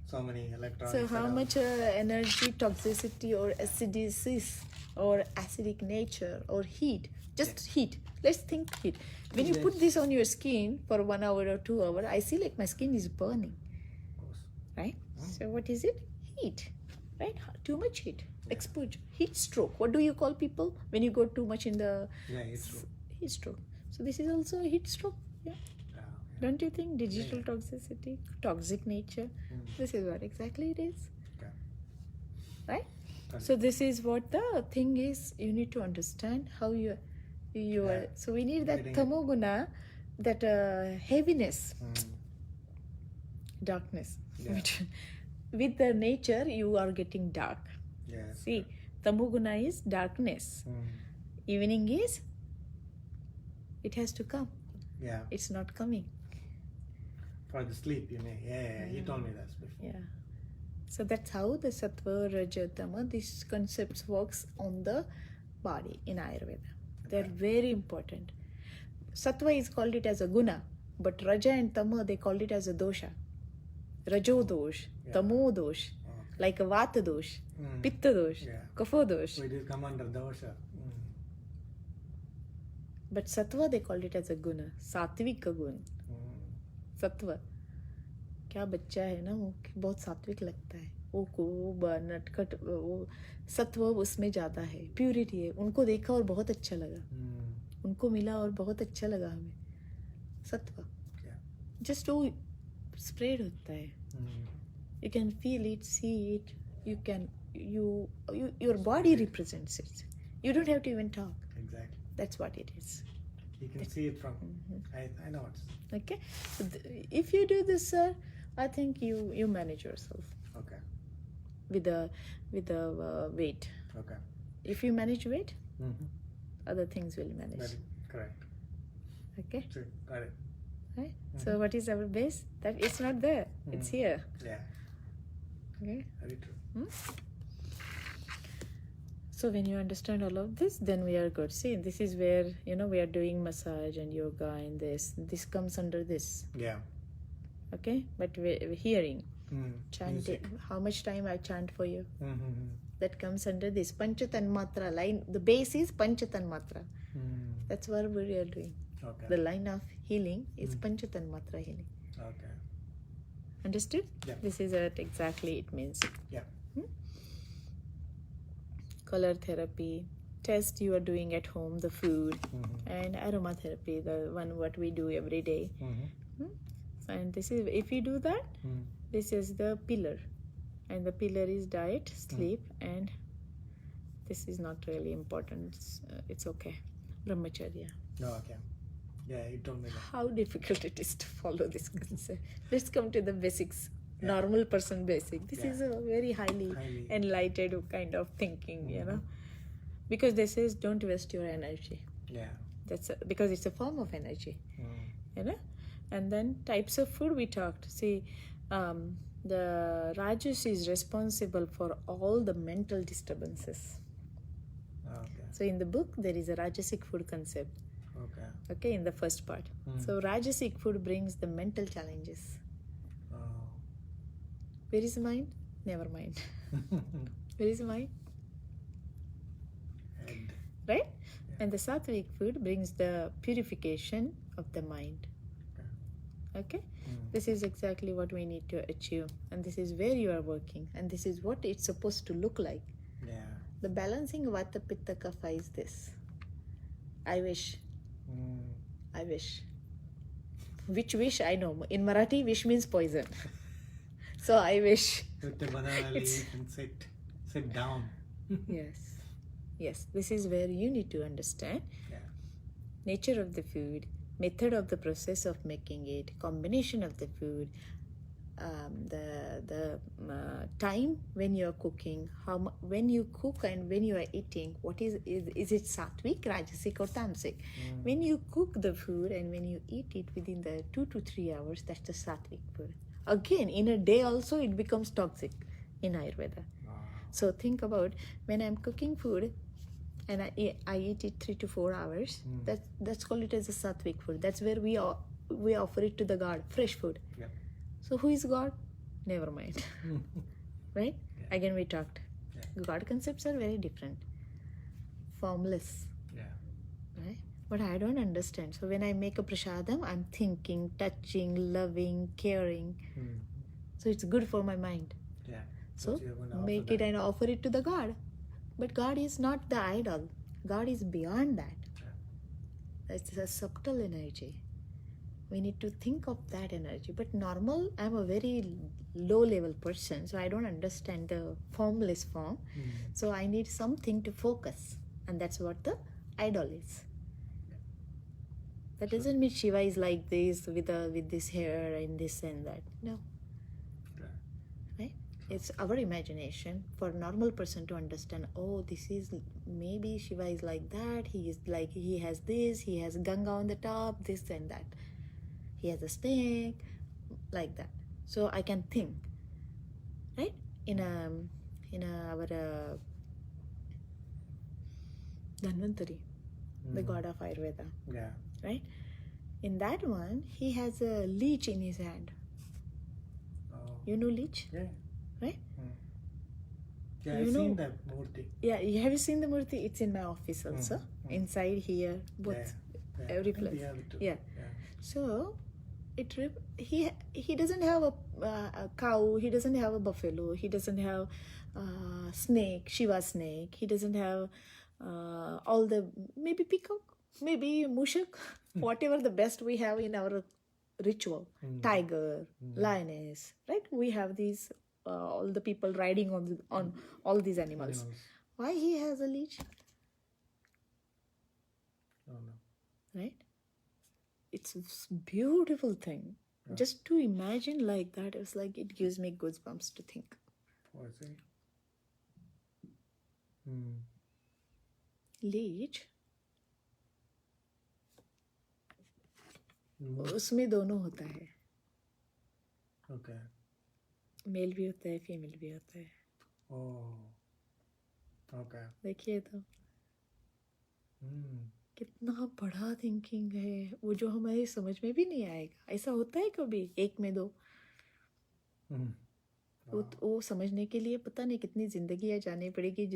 So many electrons. So how much energy, toxicity, or acidity, or acidic nature, or heat? Just heat. Let's think heat. When you put this on your skin for 1 hour or 2 hours, I see like my skin is burning. Right? So what is it? Heat. Right? Too much heat. Exposure. Heat stroke. What do you call people when you go too much in the... heat stroke. Heat stroke. So this is also a heat stroke. Yeah. Don't you think? Digital toxicity, toxic nature. This is what exactly it is. Right? So this is what the thing is. You need to understand how you are. So we need that tamoguna, that heaviness, darkness. With the nature, you are getting dark. See, tamoguna is darkness. Evening is, it has to come. It's not coming. For the sleep, you may. You told me that before. So that's how the sattva, raja, tama, these concepts works on the body in Ayurveda. They're very important. Sattva is called it as a guna, but Raja and Tama, they called it as a dosha. Rajo dosh, Tamo dosh, like a Vata dosh, Pitta dosh, Kapha dosh. So it will come under dosha. But Sattva, they called it as a guna, Satvika gun. Sattva. क्या बच्चा है ना वो बहुत सात्विक लगता है, वो नटखट, वो सत्व उसमें ज़्यादा है, प्यूरिटी है. उनको देखा और बहुत अच्छा लगा, उनको मिला और बहुत अच्छा लगा हमें. सत्व जस्ट वो स्प्रेड होता है. You can feel it, see it. You can, your body represents it. You don't have to even talk. Exactly. That's what it is. You can see it from. I know it's. Okay. So if you do this, sir, I think you manage yourself. Okay. With the weight. Okay. If you manage weight, other things will manage. That is correct. Okay. Sure. Got it. Right. So what is our base? That it's not there. It's here. Yeah. Okay. Very true. So when you understand all of this, then we are good. See, this is where, we are doing massage and yoga and this. This comes under this. Yeah. Okay? But we're hearing. Music. How much time I chant for you? That comes under this. Panchatanmatra line. The base is Panchatanmatra. That's what we are doing. Okay. The line of healing is Panchatanmatra healing. Okay. Understood? Yeah. This is what exactly it means. Yeah. Color therapy, test you are doing at home, the food, and aromatherapy, the one what we do every day. And this is, if you do that, this is the pillar. And the pillar is diet, sleep, and this is not really important. It's okay. Brahmacharya. No, okay. Yeah, you told me that. How difficult it is to follow this concept. Let's come to the basics. Normal person basic. This is a very highly enlightened kind of thinking, because this is don't waste your energy. Yeah. That's because it's a form of energy, And then types of food we talked. See, the Rajas is responsible for all the mental disturbances. Okay. So in the book there is a Rajasic food concept. Okay. Okay, in the first part. So Rajasic food brings the mental challenges. Where is mind? Never mind. Where is mind? Head. Right? Yeah. And the Sattvic food brings the purification of the mind. Okay? This is exactly what we need to achieve. And this is where you are working. And this is what it's supposed to look like. Yeah. The balancing Vata, Pitta, Kapha is this. I wish. I wish. Which wish? I know. In Marathi, wish means poison. So I wish. With the banana leaf and sit down. Yes. This is where you need to understand nature of the food, method of the process of making it, combination of the food, the time when you are cooking, when you cook and when you are eating, what is it sattvic, rajasic or tamasic? When you cook the food and when you eat it within the 2 to 3 hours, that's the sattvic food. Again, in a day also it becomes toxic in Ayurveda. So think about when I'm cooking food and I eat it 3 to 4 hours. That's called it as a sattvic food. That's where we offer it to the God, fresh food. Yeah. So who is God? Never mind. Right? Yeah. Again we talked. Yeah. God concepts are very different. Formless. Yeah. Right? But I don't understand. So when I make a prasadam, I'm thinking, touching, loving, caring. So it's good for my mind. Yeah. So make it and offer it to the God. But God is not the idol. God is beyond that. It's a subtle energy. We need to think of that energy. But normal, I'm a very low level person, so I don't understand the formless form. So I need something to focus. And that's what the idol is. That doesn't mean Shiva is like this with this hair and this and that. No. Right? It's our imagination for a normal person to understand, oh, this is, maybe Shiva is like that, he is like, he has this, he has Ganga on the top, this and that. He has a snake, like that. So I can think, right? In our Dhanvantari, the god of Ayurveda, Yeah. right? In that one, he has a leech in his hand. Oh. You know leech, Yeah. right? Yeah, You I've know- seen that Murti. Yeah, have you seen the murti? It's in my office also. Inside here, both, Yeah. every In place. Bihar too. Yeah. Yeah. So he doesn't have a cow. He doesn't have a buffalo. He doesn't have snake, Shiva snake. He doesn't have all the, maybe peacock, maybe mushak, whatever the best we have in our ritual. Tiger, lioness, right? We have these all the people riding on all these animals. Why he has a leech, Oh no. right? It's a beautiful thing. Just to imagine like that, it's like it gives me goosebumps to think. Oh, I see. Leech उसमें दोनों होता है. Okay. Mail भी होता है, female भी होता है. Oh. Okay. देखिए तो कितना बड़ा थिंकिंग है वो, जो हमारी समझ में भी नहीं आएगा. ऐसा होता है कभी एक में दो. वो समझने के लिए पता नहीं कितनी जिंदगियाँ जाने पड़ेगी,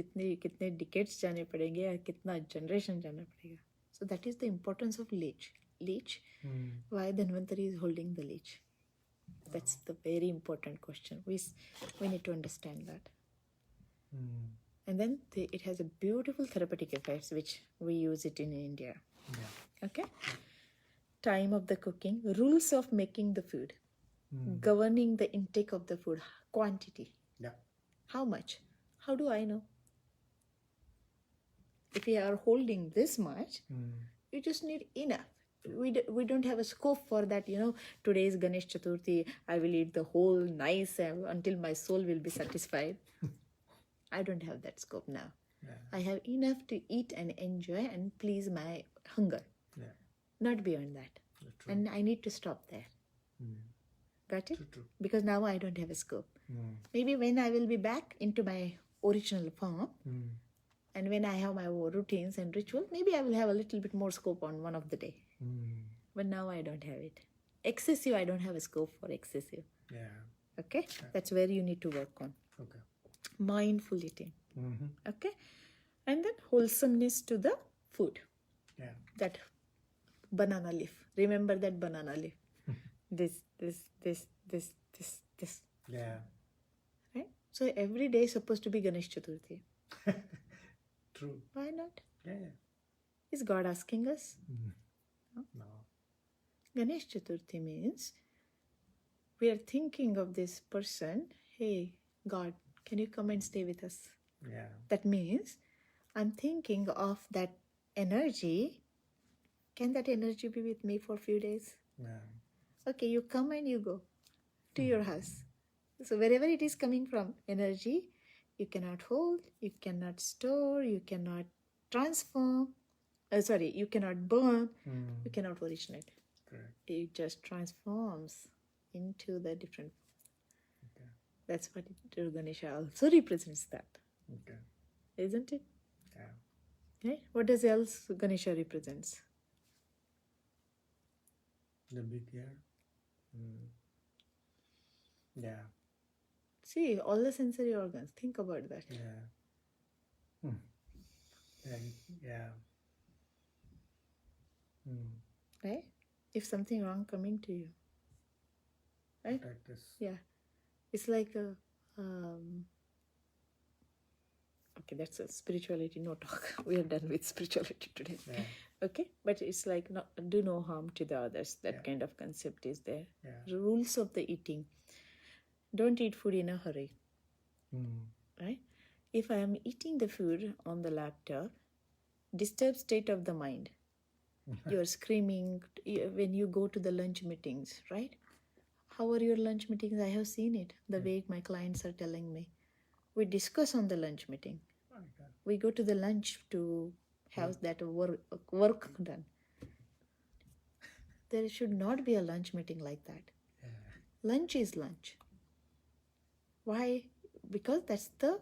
कितने डिकेड्स जाने पड़ेंगे, या कितना जनरेशन जाना पड़ेगा. So that is the importance of leech. Why Dhanvantari is holding the leech? That's the very important question. We need to understand that. And then it has a beautiful therapeutic effects, which we use it in India. Yeah. Okay. Time of the cooking, rules of making the food, governing the intake of the food, quantity. Yeah. How much? How do I know? If you are holding this much, you just need enough. We don't have a scope for that. Today is Ganesh Chaturthi. I will eat the whole nice until my soul will be satisfied. I don't have that scope now. Yeah. I have enough to eat and enjoy and please my hunger. Yeah. Not beyond that. True. And I need to stop there. Got it? True. Because now I don't have a scope. Maybe when I will be back into my original form, and when I have my routines and ritual, maybe I will have a little bit more scope on one of the day. But now I don't have it. Excessive, I don't have a scope for excessive. Yeah. Okay? That's where you need to work on. Okay. Mindful eating. Okay? And then wholesomeness to the food. Yeah. That banana leaf. Remember that banana leaf. This. Yeah. Right? So every day is supposed to be Ganesh Chaturthi. True. Why not? Yeah. Is God asking us? No. Ganesh Chaturthi means we are thinking of this person. Hey, God, can you come and stay with us? Yeah. That means I'm thinking of that energy. Can that energy be with me for a few days? Yeah. Okay, you come and you go to your house. So wherever it is coming from, energy, you cannot hold, you cannot store, you cannot transform. You cannot burn, you cannot originate. Correct. It just transforms into the different. Okay. That's what Ganesha also represents that. Okay. Isn't it? Yeah. Right? What does else Ganesha represents? The big ear. Yeah. See, all the sensory organs. Think about that. Yeah. Yeah. Right? If something wrong coming to you. Right? Practice. Yeah. It's like a... okay, that's a spirituality, no talk. We are done with spirituality today. Yeah. Okay? But it's like do no harm to the others. That kind of concept is there. Yeah. Rules of the eating. Don't eat food in a hurry. Right? If I am eating the food on the laptop, disturbed state of the mind. You're screaming when you go to the lunch meetings, right? How are your lunch meetings? I have seen it, the way my clients are telling me. We discuss on the lunch meeting. Okay. We go to the lunch to have that work done. There should not be a lunch meeting like that. Yeah. Lunch is lunch. Why? Because that's the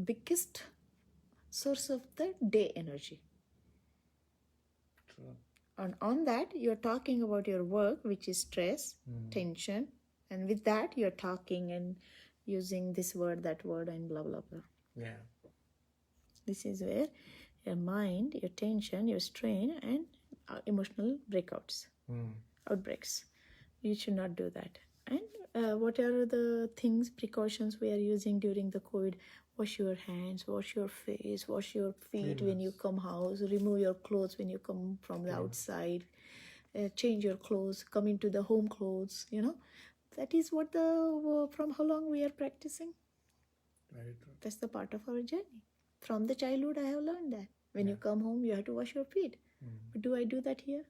biggest source of the day energy. True. And on that, you're talking about your work, which is stress, tension. And with that, you're talking and using this word, that word, and blah, blah, blah. Yeah. This is where your mind, your tension, your strain, and emotional outbreaks. You should not do that. And what are the things, precautions we are using during the COVID? Wash your hands, wash your face, wash your feet when you come house, remove your clothes when you come from the outside, change your clothes, come into the home clothes, That is what from how long we are practicing. Very true. That's the part of our journey. From the childhood, I have learned that. When you come home, you have to wash your feet. But do I do that here?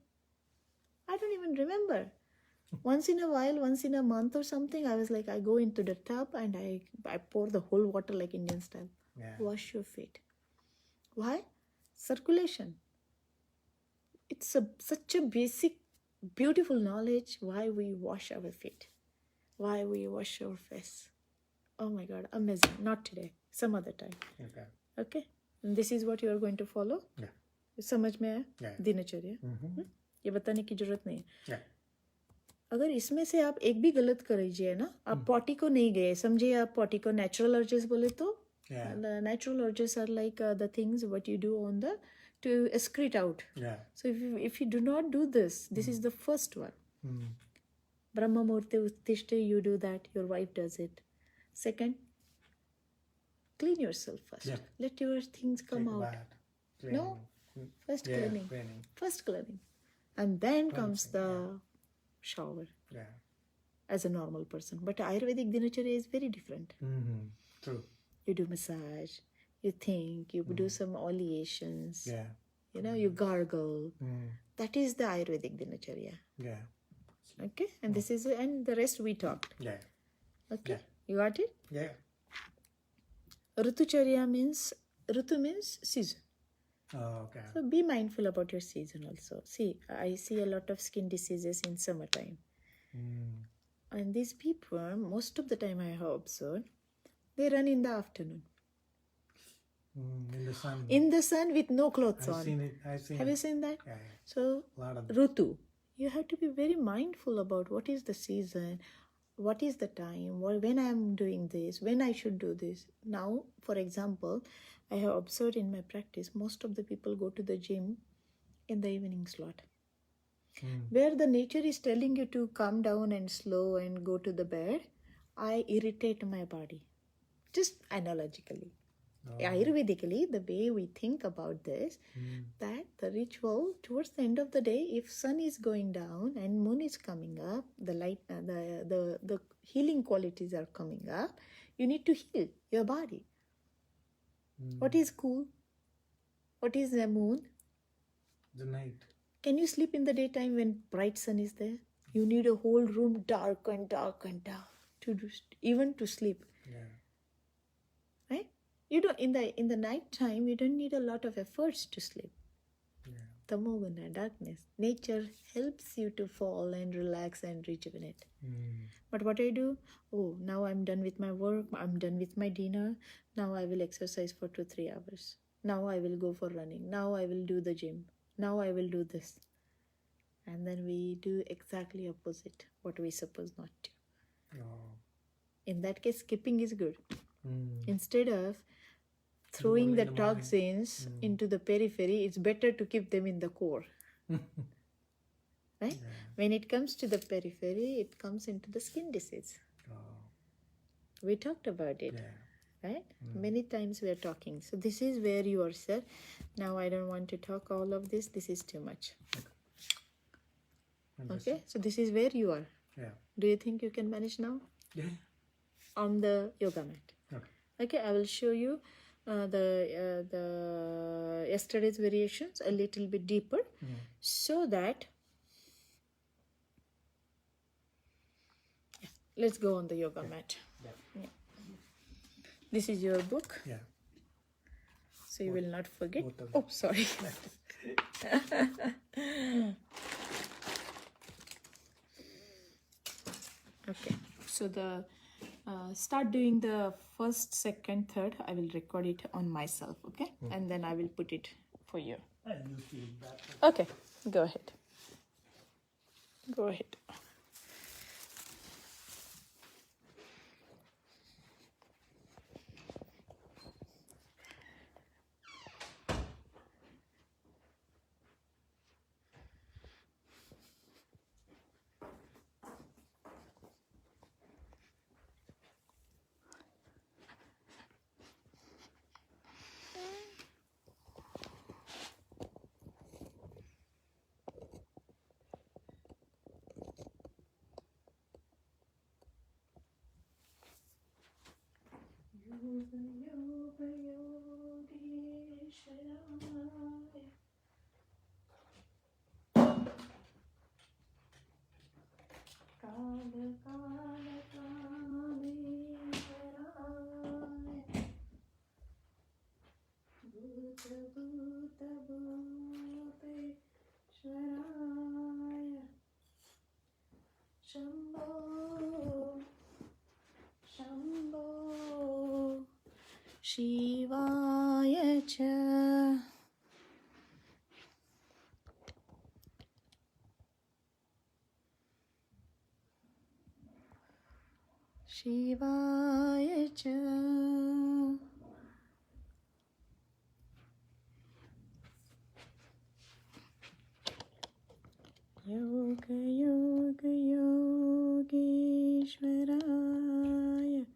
I don't even remember. Once in a while, once in a month or something, I was like, I go into the tub and I pour the whole water like Indian style. Yeah. Wash your feet. Why? Circulation. It's such a basic, beautiful knowledge why we wash our feet. Why we wash our face. Oh my God, amazing. Not today. Some other time. Okay? And this is what you are going to follow? Yeah. समझ में आया? Yeah. दिनचर्या. ये बताने की जरूरत नहीं है. Yeah. अगर इसमें से आप एक भी गलत कर लीजिए ना, आप पॉटी को नहीं गए, समझिए आप पॉटी को नेचुरल अर्जेस बोले तो natural urges are like the things what you do on the to excrete out. So if you do not do this is the first one. Brahma Murti Uttishte, you do that, your wife does it. Second, clean yourself first. Yeah. Let your things come out. No, first cleaning. First cleaning. And then comes the shower. Yeah. As a normal person. But Ayurvedic dinacharya is very different. True. You do massage, you think, you do some oleations. Yeah. You gargle. That is the Ayurvedic dinacharya. Yeah. Okay? And this is, and the rest we talked. Yeah. Okay? Yeah. You got it? Yeah. Ritucharya means season. Oh, okay. So be mindful about your season also. See, I see a lot of skin diseases in summertime. And these people, most of the time I have observed, they run in the afternoon. In the sun. In the sun with no clothes on. I've seen it. Have you seen that? Yeah. So, Rutu, you have to be very mindful about what is the season, what is the time, when I am doing this, when I should do this. Now, for example, I have observed in my practice, most of the people go to the gym in the evening slot. Where the nature is telling you to calm down and slow and go to the bed, I irritate my body. Just analogically. Ayurvedically, the way we think about this, that the ritual towards the end of the day, if sun is going down and moon is coming up, the light, the healing qualities are coming up, you need to heal your body. What is cool? What is the moon? The night. Can you sleep in the daytime when bright sun is there? You need a whole room dark and dark and dark even to sleep. Yeah. Right? You don't in the night time you don't need a lot of efforts to sleep. Yeah. Tamoguna, darkness. Nature helps you to fall and relax and rejuvenate. But what I do? Oh, now I'm done with my work, I'm done with my dinner. Now I will exercise for 2-3 hours. Now I will go for running. Now I will do the gym. Now I will do this. And then we do exactly opposite what we suppose not to. Oh. In that case, skipping is good. Instead of throwing the toxins into the periphery, it's better to keep them in the core. Right? Yeah. When it comes to the periphery, it comes into the skin disease. Oh. We talked about it. Yeah. Right? Many times we are talking. So this is where you are, sir. Now I don't want to talk all of this. This is too much. Okay? So this is where you are. Yeah. Do you think you can manage now? Yeah. On the yoga mat. Okay, I will show you the yesterday's variations a little bit deeper, so that let's go on the yoga mat. Yeah. This is your book. Yeah. So you will not forget. Oh, sorry. Okay. So the start doing the first, second, third. I will record it on myself, okay? And then I will put it for you. And you feel that. Okay, go ahead. Go ahead. Yoga, yoga, yogeshwaraya. Kala, kala, kaleshwaraya. Bhuta, bhuta, bhuteshwaraya. Shambho, Shambho, Shivaya cha. Shivaya cha. Yoga, yoga, yogeshwaraya.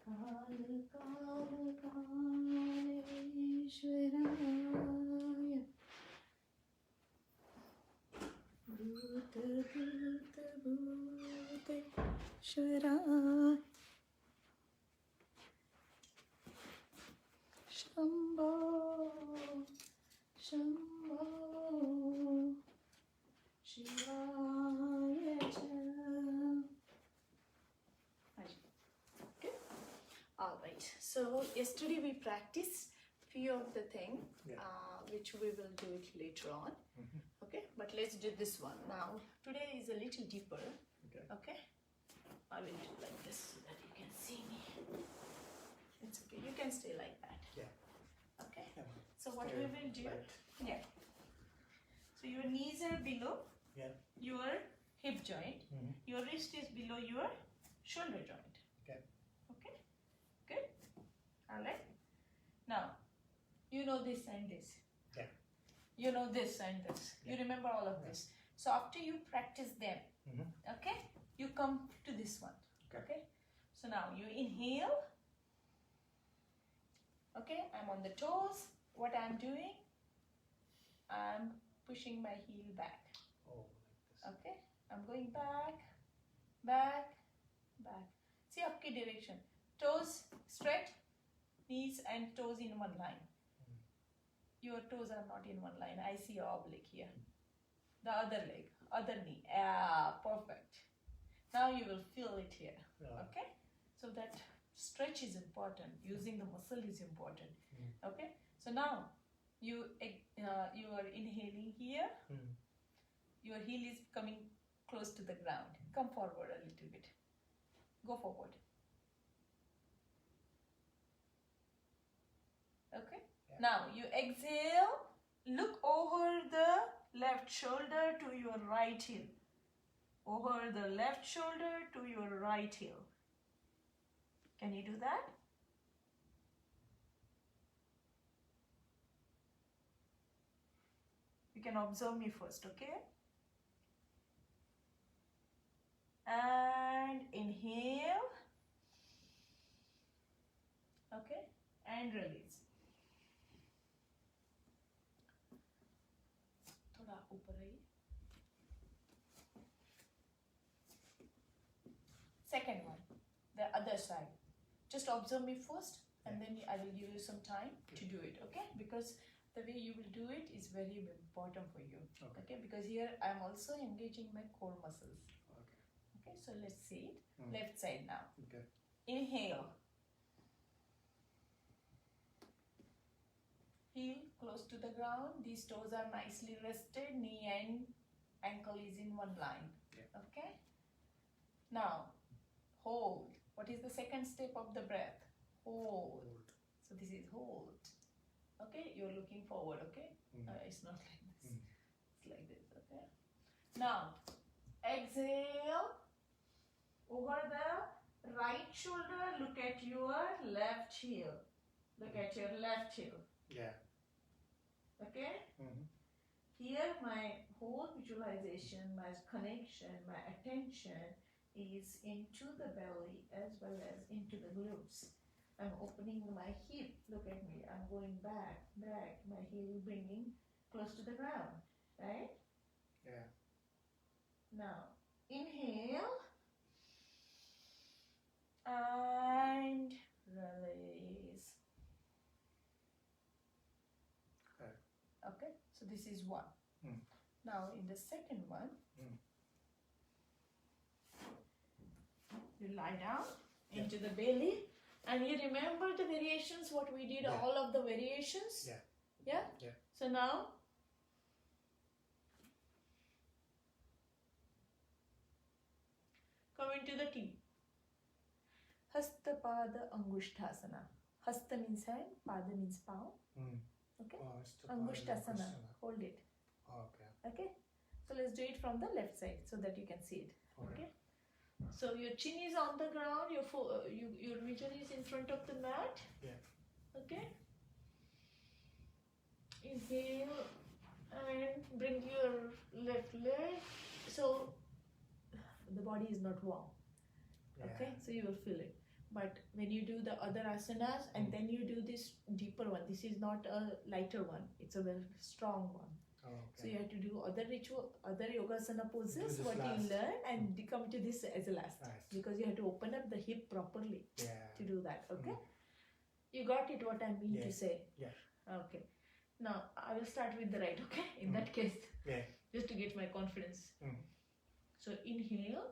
Kala, kala, kaleshwaraya. Bhuta, bhuta, bhuteshwaraya. Shambho, Shambho, Shivaya cha. Okay. All right. So yesterday we practiced few of the thing, which we will do it later on. Okay. But let's do this one now. Today is a little deeper. Okay. I will do like this so that you can see me. It's okay. You can stay like that. Yeah. Okay. So what we will do? Yeah. So your knees are below your hip joint. Your wrist is below your shoulder joint. Okay. Okay. Good. All right. Now, you know this and this. Yeah. You know this and this. You remember all of this. So after you practice them, okay, you come to this one. Okay. So now you inhale. Okay. I'm on the toes. What I'm doing? I'm pushing my heel back. Oh, like this. Okay. I'm going back, back, back. See up ki direction. Toes straight, knees and toes in one line. Your toes are not in one line. I see an oblique here. The other leg, other knee. Yeah, perfect. Now you will feel it here. Okay. So that stretch is important. Using the muscle is important. Okay. So now you are inhaling here. Your heel is coming close to the ground. Come forward a little bit. Go forward. Okay. Now you exhale. Look over the left shoulder to your right heel. Over the left shoulder to your right heel. Can you do that? You can observe me first, okay? And inhale. Okay? And release. थोड़ा ऊपर आइए. Second one, the other side. Just observe me first, and then I will give you some time to do it, okay? Because the way you will do it is very important for you, okay? Because here I am also engaging my core muscles. Okay, so let's see it. Left side now. Okay. Inhale. Heel close to the ground. These toes are nicely rested. Knee and ankle is in one line. Okay. Now, hold. What is the second step of the breath? Hold. So this is hold. Okay, you're looking forward, okay? It's not like this. It's like this, okay? Now, exhale. Over the right shoulder, look at your left heel. Look at your left heel. Yeah. Okay? Here my whole visualization, my connection, my attention is into the belly as well as into the glutes. I'm opening my hip. Look at me. I'm going back. My heel bringing close to the ground. Right? Yeah. Now, inhale. And release. Okay, so this is one. Now in the second one, you lie down into the belly, and you remember the variations, what we did, all of the variations? Yeah? So now, come into the T. Hasta Pada Angushthasana. Hasta means hand, Pada means palm. Okay? Angushthasana. Hold it. Okay? So let's do it from the left side so that you can see it. Okay? So your chin is on the ground, your vision is in front of the mat. Okay? Inhale and bring your left leg. So the body is not warm. Okay? So you will feel it. But when you do the other asanas and then you do this deeper one, this is not a lighter one, it's a very strong one. So you have to do other yogasana poses, what you learn, and come to this as a last. Because you have to open up the hip properly to do that. Okay? You got it what I mean to say? Okay. Now I will start with the right, okay? In that case, just to get my confidence. So inhale.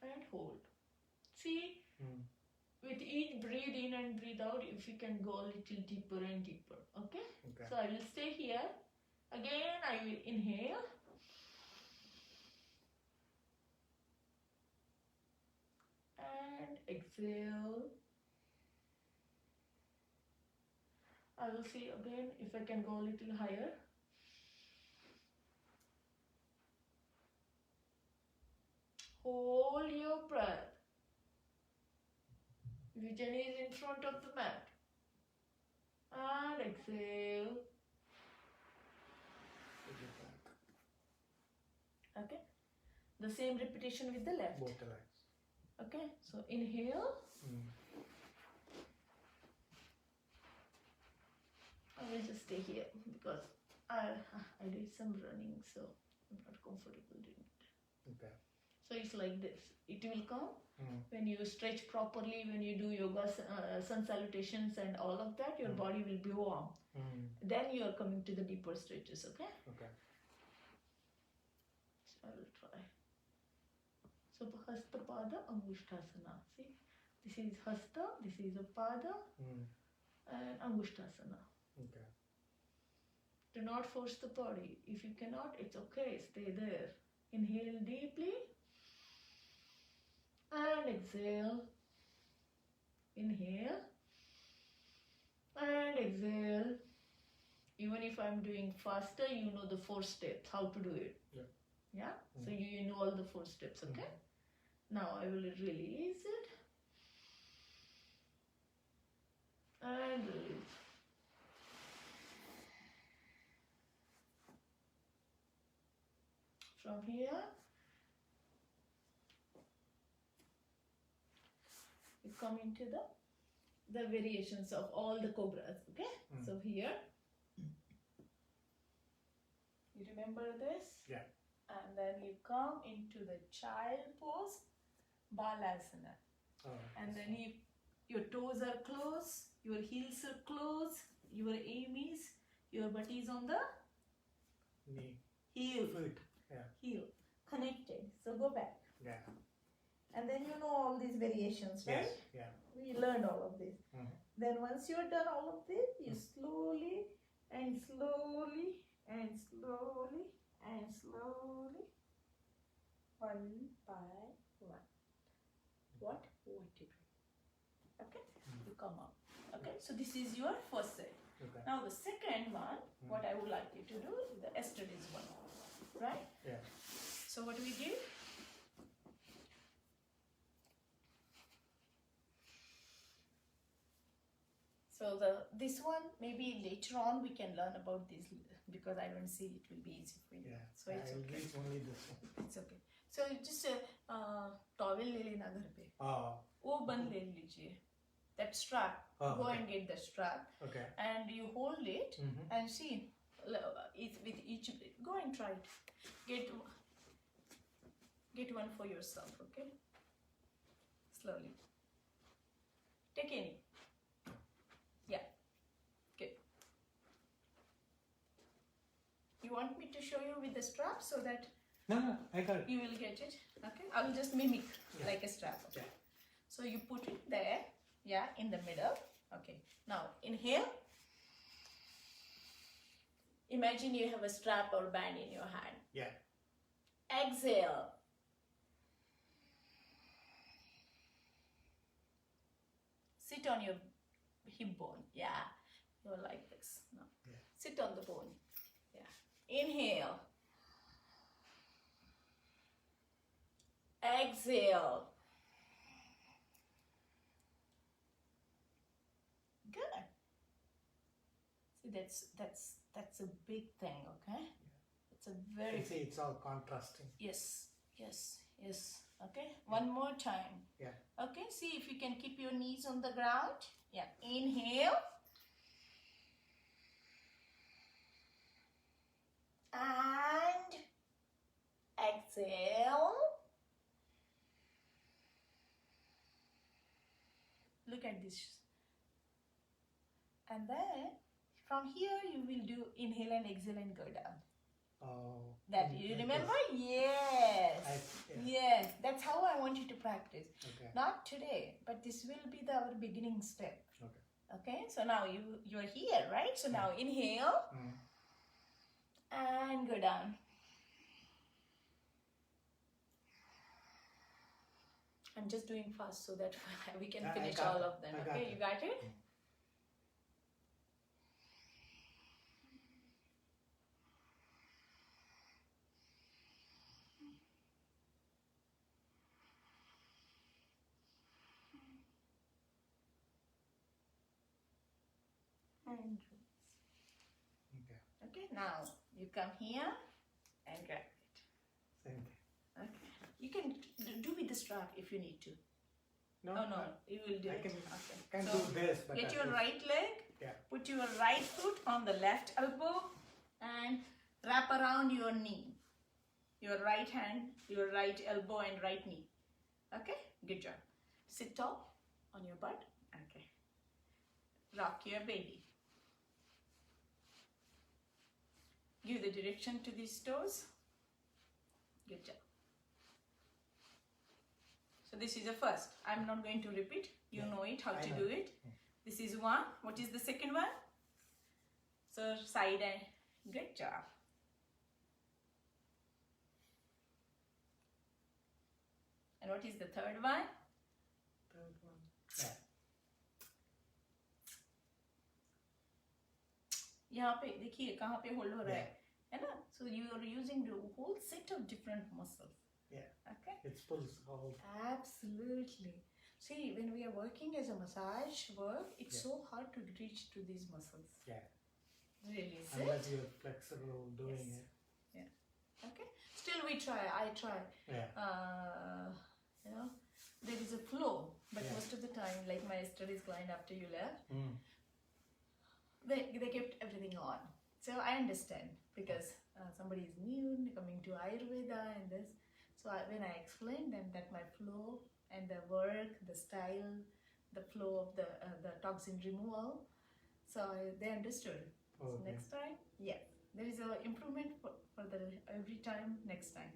And hold. See, with each breathe in and breathe out, if you can go a little deeper and deeper. Okay? So I will stay here. Again, I will inhale. And exhale. I will see again if I can go a little higher. Hold your breath. Vision is in front of the mat. And exhale. Okay. The same repetition with the left. Both the legs. Okay. So inhale. I will just stay here because I did some running, so I'm not comfortable doing it. Okay. So it's like this. It will come when you stretch properly, when you do yoga, sun salutations and all of that, your body will be warm. Then you are coming to the deeper stretches, okay? Okay. So I will try. So Hasta Pada Angushthasana. See, this is Hasta, this is a Pada and Angushthasana. Okay. Do not force the body. If you cannot, it's okay. Stay there. Inhale deeply. And exhale. Inhale. And exhale. Even if I'm doing faster, you know the 4 steps, how to do it. Yeah? So you know all the 4 steps, okay? Now I will release it. And release. From here, you come into the variations of all the cobras, okay? So here, you remember this? Yeah. And then you come into the child pose, Balasana. And then your toes are closed, your heels are closed, your aim is, your butt is on the knee. Heel. Foot. Heel. Connected. So go back. Yeah. And then you know all these variations, right? Yes. Yeah. We learned all of this. Then once you are done all of this, you slowly and slowly and slowly, one by one. What you do. Okay, you come up. Okay, so this is your first set. Okay. Now the second one, what I would like you to do is the yesterday's one, right? Yeah. So what we did? So this one maybe later on we can learn about this because I don't see it will be easy for you. Yeah. So it's I'll okay. read only this one. It's okay. So just towel ले लेना घर पे. वो बंद ले लीजिए. That strap. Go and get the strap. Okay. And you hold it and see it with each. Go and try it. Get one for yourself. Okay. Slowly. Take any. Yeah. Good. You want me to show you with the strap so that No, I got it. you will get it? Okay. I will just mimic like a strap. Okay? Yeah. So you put it there. Yeah, in the middle. Okay. Now inhale. Imagine you have a strap or band in your hand. Yeah. Exhale. Sit on your hip bone. Yeah. You're like this. No. Yeah. Sit on the bone. Yeah. Inhale. Exhale. Good. See, that's a big thing, okay? It's a very You see, it's all contrasting. yes. Okay, one more time. Yeah. Okay, see if you can keep your knees on the ground. Yeah, inhale. And exhale. Look at this. And then from here you will do inhale and exhale and go down. Oh. That you remember? Yes. Yeah. Yes. That's how I want you to practice. Okay. Not today, but this will be our beginning step. Okay. Okay. So now you're here, right? So now inhale and go down. I'm just doing fast so that we can finish all of them. Okay, you got it? And release. Okay. Okay, now you come here and grab it. Same thing. Okay. You can do with the strap if you need to. No. Oh no, you will do I it. can So, do this, but get your right leg. Yeah. Put your right foot on the left elbow and wrap around your knee. Your right hand, your right elbow and right knee. Okay, good job. Sit tall on your butt. Okay. Rock your baby. Give the direction to these toes. Good job. So this is the first. I'm not going to repeat. You know it, how to do it. This is one. What is the second one? So side and good job. And what is the third one? Third one. Yeah. यहाँ पे देखिए कहाँ पे hold हो रहा है ना? So you are using the whole set of different muscles. Yeah. Okay. It pulls all. Absolutely. See, when we are working as a massage work, it's so hard to reach to these muscles. Yeah. Really, is Unless it? you're flexible doing it. Yeah. Okay. Still, we try. I try. Yeah. You know, there is a flow, but Yeah. most of the time, like my yesterday's client after you left, Mm. they kept everything on. So I understand because somebody is new coming to Ayurveda and this. So when I explained them that my flow and the work, the style, the flow of the toxin removal, so they understood. So Okay. next time, there is a improvement for the every time. Next time,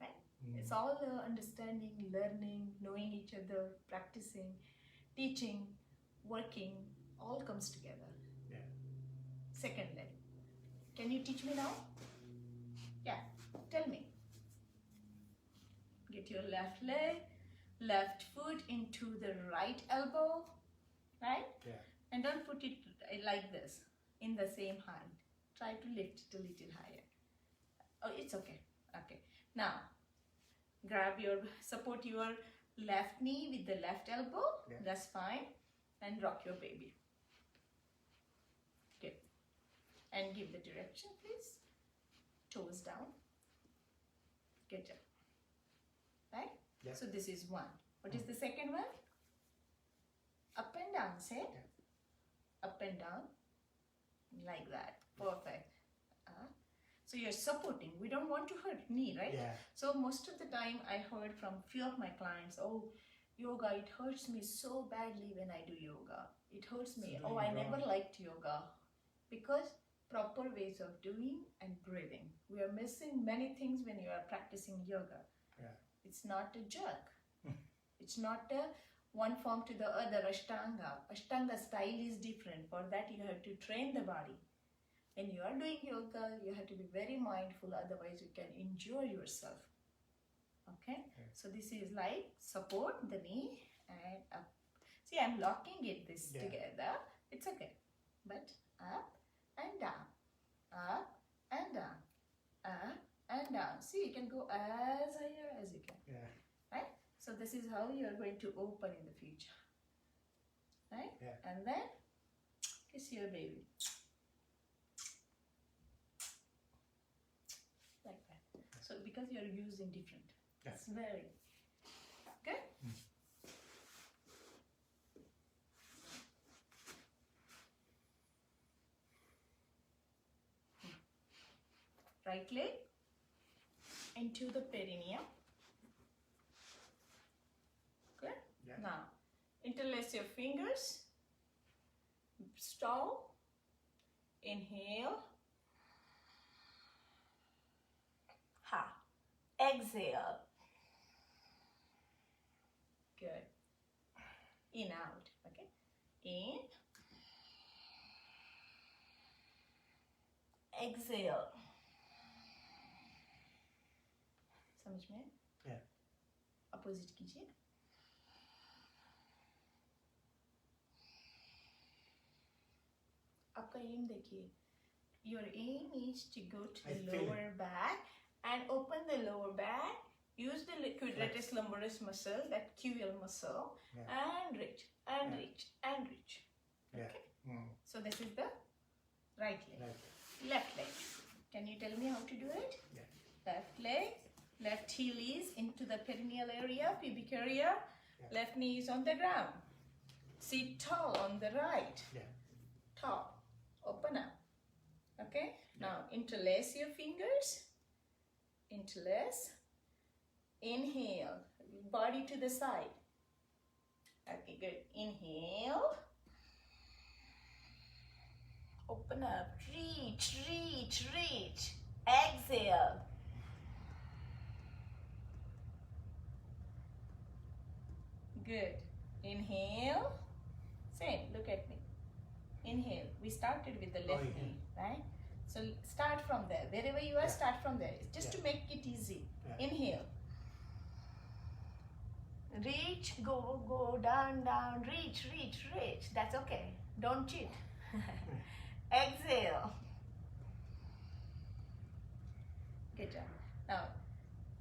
right? It's all understanding, learning, knowing each other, practicing, teaching, working, all comes together. Yeah. Second leg. Can you teach me now? Yeah, tell me. Get your left leg, left foot into the right elbow, right? Yeah. And don't put it like this, in the same hand. Try to lift it a little higher. Oh, it's okay. Okay. Now, support your left knee with the left elbow. Yeah. That's fine. And rock your baby. Okay. And give the direction, please. Toes down. Good job. Right? Yeah. So this is one. What is the second one? Up and down, say. Yeah. Up and down. Like that. Perfect. So you're supporting. We don't want to hurt knee, right? Yeah. So most of the time I heard from few of my clients, oh, yoga, it hurts me so badly when I do yoga. It hurts me. It's Oh, doing I never wrong. liked yoga. Because proper ways of doing and breathing. We are missing many things when you are practicing yoga. Yeah. It's not a jerk. It's not a one form to the other, Ashtanga. Ashtanga style is different. For that you have to train the body. When you are doing yoga, you have to be very mindful, otherwise you can injure yourself. Okay? Yeah. So this is like support the knee and up. See, I'm locking it Yeah. together. It's okay. But up and down. Up and down. Up and down. See, you can go as higher as you can. Yeah. Right? So this is how you are going to open in the future. Right? Yeah. And then kiss your baby. Like that. So because you are using different. Yeah. It's very good. Right leg into the perineum. Good. Yeah. Now interlace your fingers. Stall. Inhale. Ha. Exhale. Good. In, out. Okay. In. Exhale. समझ में? Yeah. Opposite कीजिए. आपका aim देखिए. Your aim is to go to I the feel lower back and open the lower back. Use the quadratus lumboris muscle, that QL muscle, Yeah. and reach, and Yeah. reach, and reach. Yeah. Okay. Mm. So this is the right leg. Right. Left leg. Can you tell me how to do it? Yeah. Left leg. Left heel is into the perineal area, pubic area. Yeah. Left knee is on the ground. Sit tall on the right. Yeah. Tall. Open up. Okay? Now interlace your fingers. Interlace. Inhale. Body to the side. Okay, good. Inhale. Open up. Reach, reach, reach. Exhale. Good. Inhale. Same. Look at me. Inhale. We started with the left yeah. knee, right? So start from there. Wherever you are, Yeah. start from there. It's just Yeah. to make it easy. Yeah. Inhale. Reach, go, go, down, down, reach, reach, reach. That's okay. Don't cheat. Exhale. Good job. Now,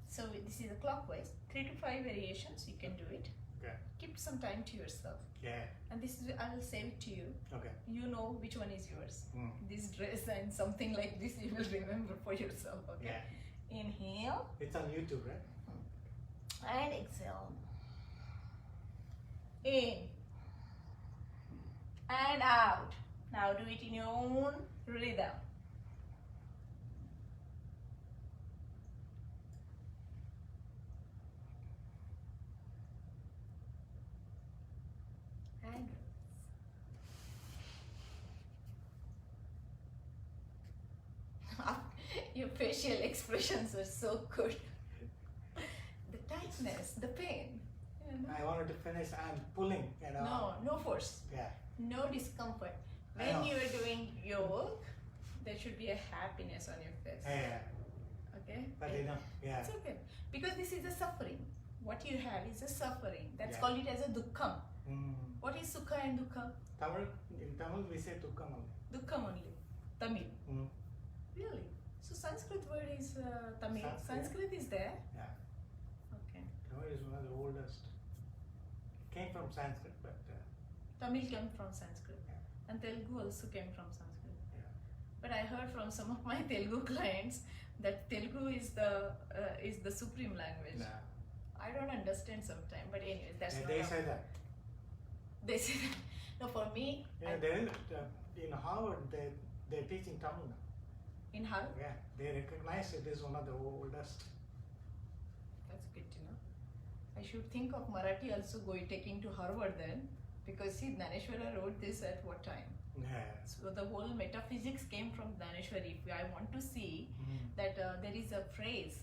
so this is a clockwise. 3 to 5 variations. You can do it. Okay. Keep some time to yourself. Yeah. And this is, I will save it to you. Okay. You know which one is yours. Mm. This dress and something like this you will remember for yourself. Okay. Yeah. Inhale It's on YouTube, right? and exhale. In and out. Now do it in your own rhythm. And your facial expressions are so good. The tightness, the pain. You know? I wanted to finish. I'm pulling, you know. No, no force. Yeah. No discomfort. I When know. you are doing yoga, there should be a happiness on your face. Yeah. Okay? But yeah. It's okay. Because this is a suffering. What you have is a suffering. That's Yeah. called it as a dukkham. Mm. What is sukha and dukkha? In Tamil we say dukkam only. Dukkam only. Tamil. Mm. Really? So Sanskrit word is Tamil. Sanskrit. Sanskrit is there? Yeah. Okay. Tamil is one of the oldest. Came from Sanskrit, but Tamil came from Sanskrit. Yeah. And Telugu also came from Sanskrit. yeah. But I heard from some of my Telugu clients that Telugu is the supreme language. Nah. I don't understand sometimes, but anyways, that's Yeah, not they a- say that. They say that. No, for me, Yeah, in Harvard they're teaching Tamil now. in Harvard, Yeah, they recognize it is one of the oldest. that's good to know. I should think of Marathi also taking to Harvard then, because see, Dhaneshwara wrote this at what time? Yeah. So the whole metaphysics came from Dhaneshwari. If I want to see that there is a phrase,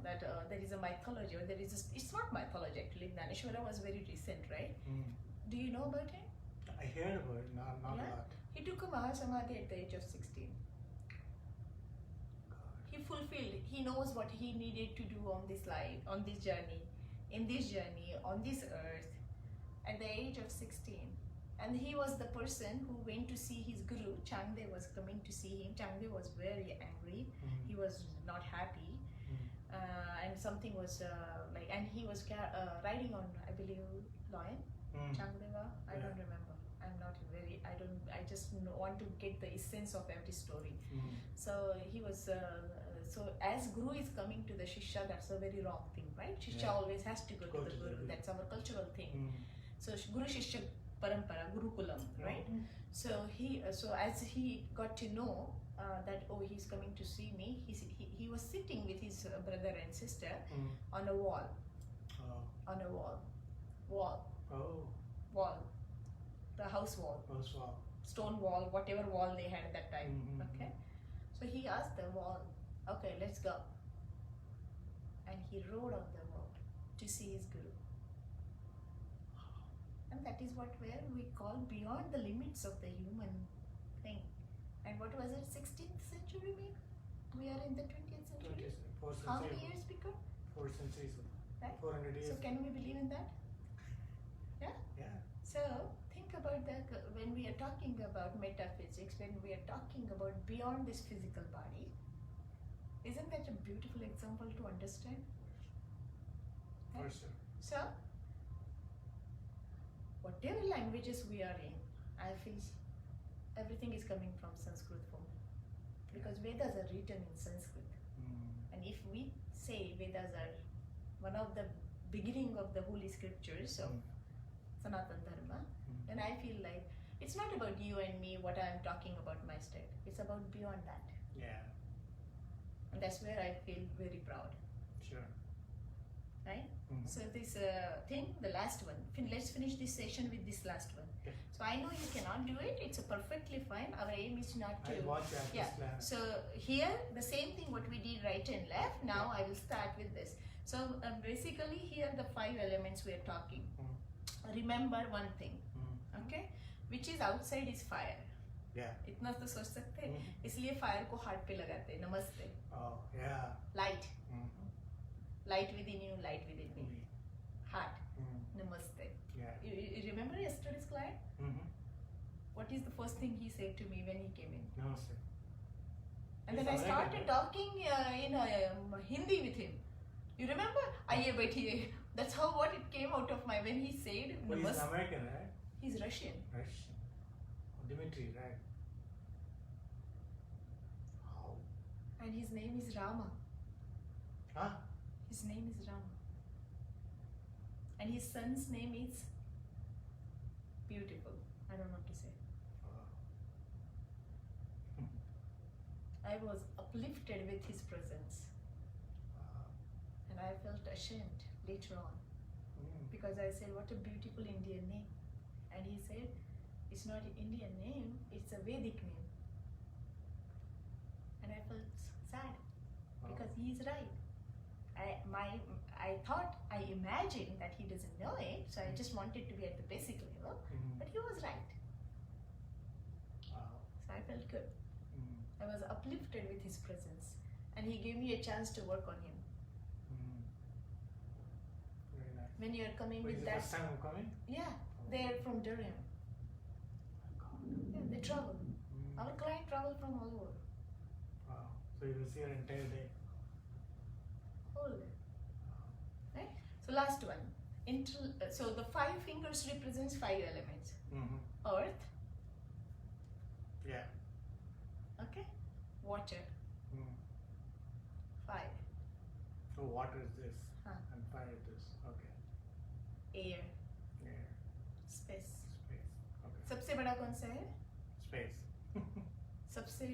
that there is a mythology, or there is it's not mythology actually. Dhaneshwara was very recent, right? Do you know about him? I heard about it, not a Yeah. lot. He took a Mahasamadhi at the age of 16. God. He fulfilled, he knows what he needed to do on this life, on this journey, in this journey, on this earth, at the age of 16. And he was the person who went to see his guru. Changde was coming to see him. Changde was very angry. He was not happy. And something was and he was riding on, I believe, lion. Changdeva, I don't remember. I just want to get the essence of every story. So he was, so as Guru is coming to the Shishya, that's a very wrong thing, right? Shishya always has to go to the Guru. That's our cultural thing. So Guru Shishya Parampara, Gurukulam, right? So as he got to know that, he's coming to see me, he was sitting with his brother and sister on a wall. On a wall. Wall. The house wall. Stone wall, whatever wall they had at that time. Okay. So he asked the wall, okay, let's go. And he rode on the wall to see his guru. And that is where we call beyond the limits of the human thing. And what was it, 16th century maybe? We are in the 20th century. How many years because? 4 centuries. Right? 400 years. So can we believe in that? Yeah? Yeah. So think about that when we are talking about metaphysics, when we are talking about beyond this physical body. Isn't that a beautiful example to understand? For Right? sure. So, whatever languages we are in, I feel everything is coming from Sanskrit form. Because Vedas are written in Sanskrit. And if we say Vedas are one of the beginning of the holy scriptures of Sanatana Dharma, then I feel like it's not about you and me, what I'm talking about my state. It's about beyond that. Yeah. And that's where I feel very proud. Sure. Right? So this thing, the last one, let's finish this session with this last one. Okay. So I know you cannot do it, it's perfectly fine. Our aim is not to... I watch at Yeah, this plan. so here, the same thing what we did right and left, now I will start with this. So basically here the 5 elements we are talking. Remember one thing, okay? Which is outside is fire. Yeah. इतना तो सोच सकते हैं, इसलिए fire को heart पे लगाते हैं, नमस्ते. Oh, yeah. Light. Light within you, light within me. Heart. Namaste. Yeah. You remember yesterday's client? What is the first thing he said to me when he came in? Namaste. And He's then I American, started right? talking in Hindi with him. You remember? Aaiye baithiye. That's how what it came out of my when he said Well, he's Namaste. American, right? He's Russian. Russian. Dimitri, right? How? And his name is Rama. Huh? His name is Rama. And his son's name is beautiful. I don't know what to say. I was uplifted with his presence. And I felt ashamed later on. Because I said, what a beautiful Indian name. And he said, it's not an Indian name, it's a Vedic name. And I felt sad because he is right. I imagined that he doesn't know it, so I just wanted to be at the basic level, but he was right. So I felt good. I was uplifted with his presence, and he gave me a chance to work on him. Very nice. When you are coming But with is that, the first time I'm coming? yeah, they are from Durham. Yeah, they travel. Our client travel from all over. Wow. So you will see your entire day. Whole day. Right? So last one. So the 5 fingers represents 5 elements. Earth. Yeah. Okay. Water. 5. So water is this, and fire is this. Okay. Air. Air. Space. Space. Okay. सबसे बड़ा कौन सा है? Space. सबसे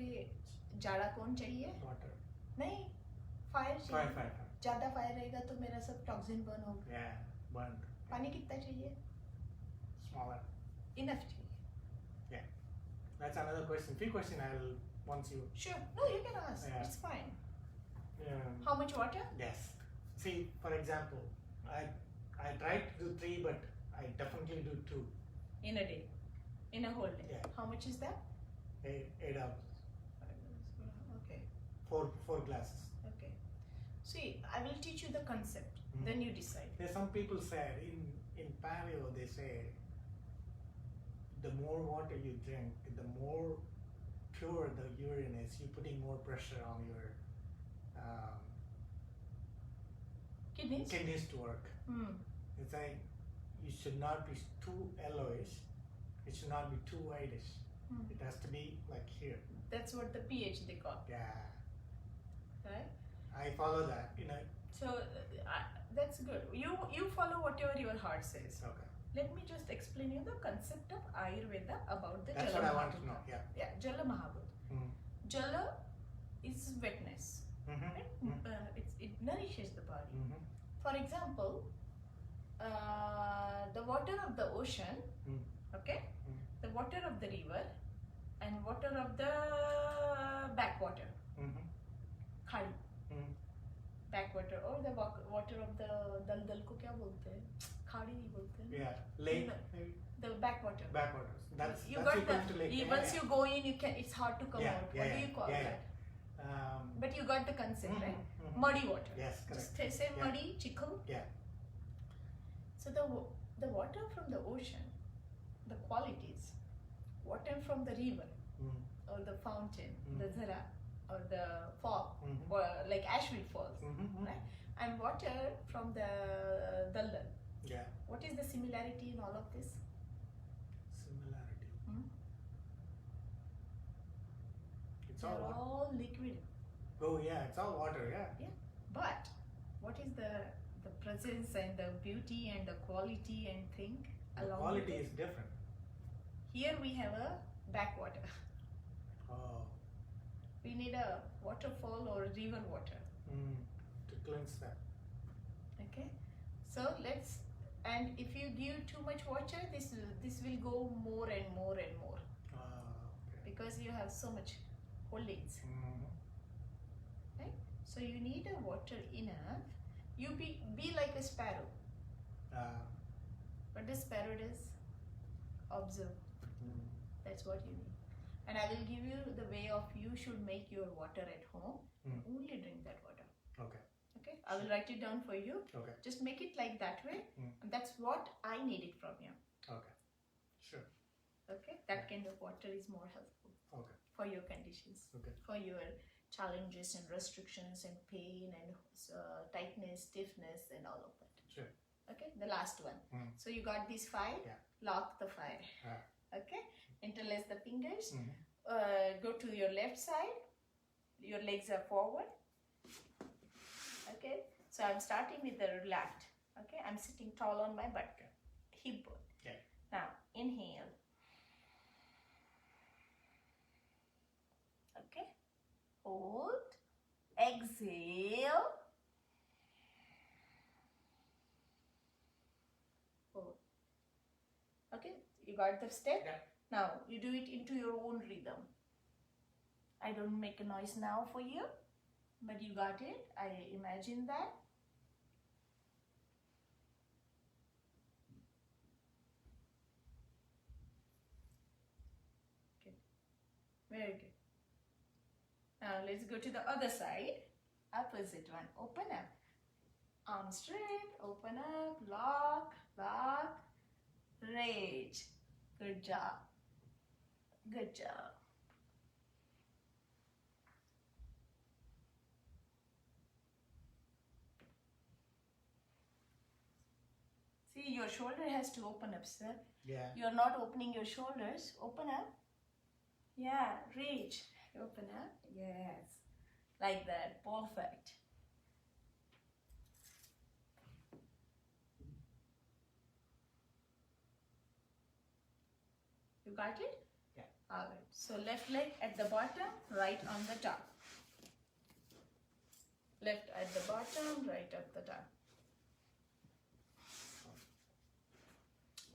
ज़्यादा कौन चाहिए? Water. नहीं, फायर चाहिए. Fire. ज़्यादा फायर रहेगा तो मेरा सब टॉक्सिन बर्न होगा. Yeah, burned. पानी कितना चाहिए? Smaller. Enough चाहिए. Yeah. That's another question. Few question I'll once you. Sure. No, you can ask. Yeah. It's fine. Yeah. How much water? Yes. See, for example, I try to do 3, but I definitely do 2. In a day. In a whole day. Yeah. How much is that? 8 hours. Okay. 4 glasses. Okay. See, I will teach you the concept. Then you decide. There's some people say in paleo they say the more water you drink, the more pure the urine is. You're putting more pressure on your kidneys to work. It's like you should not be too yellowish. It should not be too whitish. It has to be like here. That's what the pH they call. Yeah. Right? I follow that. So that's good. You follow whatever your heart says. Okay. Let me just explain you the concept of Ayurveda about the That's Jala what I want to Mahabhuta. know. Yeah. Yeah, Jala Mahabhuta. Jala is wetness. Right? It nourishes the body. For example, the water of the ocean, okay, the water of the river, and water of the backwater, khadi, backwater, or the water of the daldal को क्या बोलते हैं? खाड़ी ही बोलते हैं. Yeah, lake. The backwater. Backwaters. That's You that's got equal to the. lake. Once you go in, you can. It's hard to come Yeah, out. yeah, What do you call yeah, that? yeah. But you got the concept, right? Muddy water. Yes, correct. Just say Yeah. muddy, chikhal. Yeah. So the water from the ocean, the qualities, water from the river or the fountain, the zara or the fall, or like Asheville Falls, right? And water from the daldal. Yeah. What is the similarity in all of this? Similarity. It's They're all water. all liquid. Oh yeah, it's all water. Yeah. Yeah. But what is the presence and the beauty and the quality and thing The along quality with it? is different. Here we have a backwater. Oh. We need a waterfall or river water. To cleanse that. Okay. So and if you give too much water, this will go more and more and more Okay. because you have so much holdings. Right? So you need a water enough. You be like a sparrow. What does sparrow does? Observe. That's what you need. And I will give you the way of you should make your water at home. Only drink that water. Okay. Okay. I will write it down for you. Okay. Just make it like that way. And that's what I needed from you. Okay. Sure. Okay. That kind of water is more helpful. Okay. For your conditions. Okay. For your challenges and restrictions and pain and tightness, stiffness and all of that. Sure. Okay. The last one. So you got these 5. Yeah. Lock the 5. Okay. Interlace the fingers. Go to your left side. Your legs are forward. Okay. So I'm starting with the relaxed. Okay. I'm sitting tall on my butt. Hip bone. Yeah. Now inhale. Okay. Hold. Exhale. Hold. Okay. You got the step? Yeah. Now you do it into your own rhythm. I don't make a noise now for you, but you got it. I imagine that. Good. Very good. let's go to the other side. Opposite one. Open up. Arm straight. Open up. Lock. Lock. Raise. Good job. Good job. See, your shoulder has to open up, sir. Yeah. You're not opening your shoulders. Open up. Yeah, reach. Open up. Yes. Like that. Perfect. You got it? Yeah. Alright. So left leg at the bottom, right on the top. Left at the bottom, right at the top.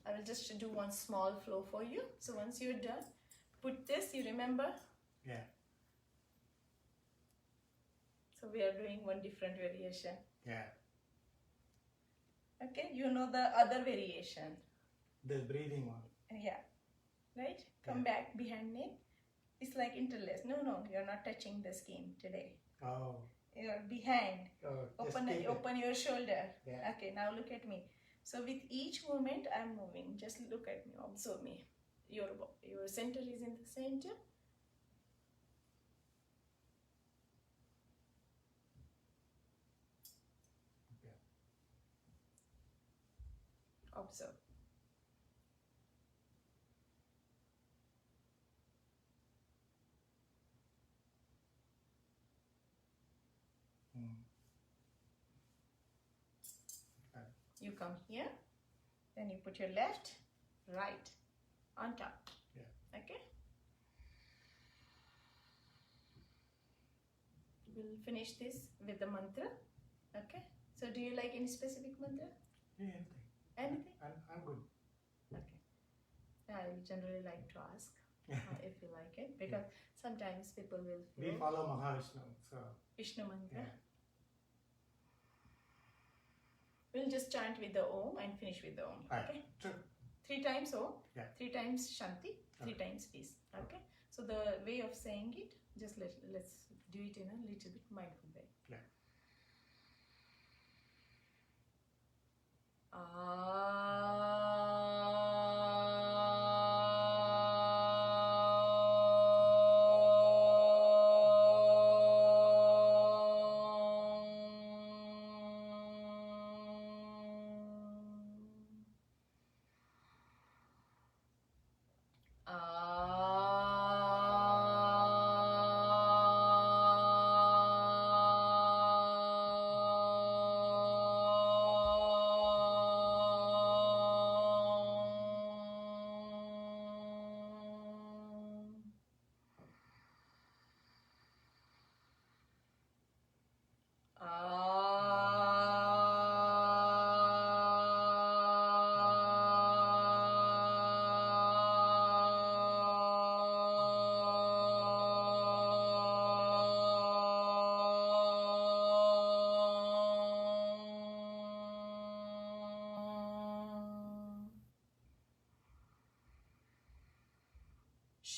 I will just do one small flow for you. So once you're done, put this, you remember? Yeah. So we are doing one different variation. Yeah. Okay, you know the other variation. The breathing one. Yeah. Right? Come back behind me. It's like interlace. No, you're not touching the skin today. Oh. You're behind. Oh, Open your shoulder. Yeah. Okay, now look at me. So with each movement, I'm moving. Just look at me, observe me. Your center is in the center. Okay. Observe. You come here, then you put your left, right on top. Yeah. Okay? We'll finish this with the mantra. Okay? So do you like any specific mantra? Yeah, anything. Anything? I'm good. Okay. I generally like to ask if you like it, because sometimes people will We follow Mahavishnu, so Vishnu mantra. yeah. We'll just chant with the Om and finish with the Om. Okay? Sure. 3 times Om, Yeah. 3 times Shanti, 3 times peace. Okay? So the way of saying it, just let's do it in a little bit mindful way. Yeah.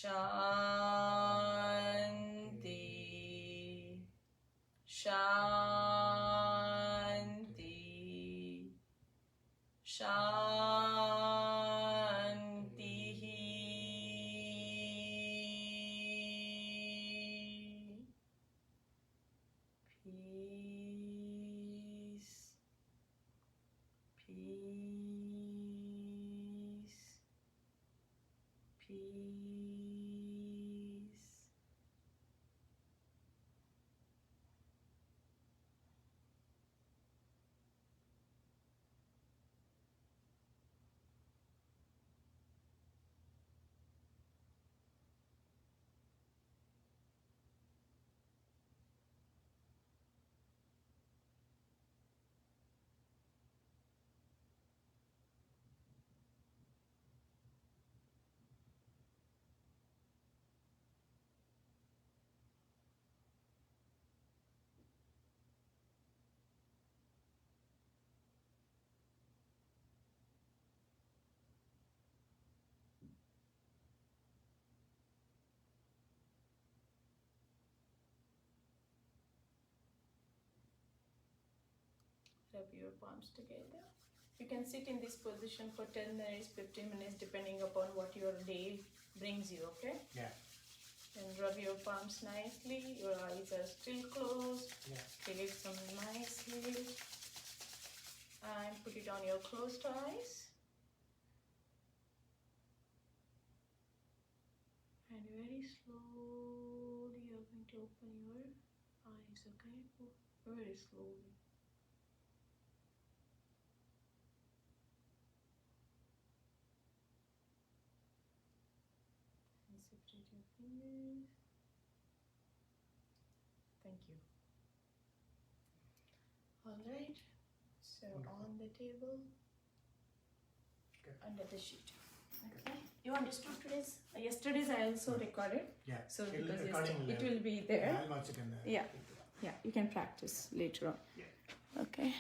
Shanti, Shanti, Shanti. Peace, peace, peace. rub your palms together. You can sit in this position for 10 minutes, 15 minutes, depending upon what your day brings you, okay? Yeah. And rub your palms nicely. Your eyes are still closed. Yeah. Relax them nicely. And put it on your closed eyes. And very slowly you're going to open your eyes, okay? Very slowly. And separate your fingers. Thank you. Alright, so on the table, Okay. under the sheet. Okay. You understood yesterday's I also recorded. Yeah. So It'll because accordingly. it will be there. I'll watch it in the. Yeah. Yeah, you can practice later on. Yeah. Okay.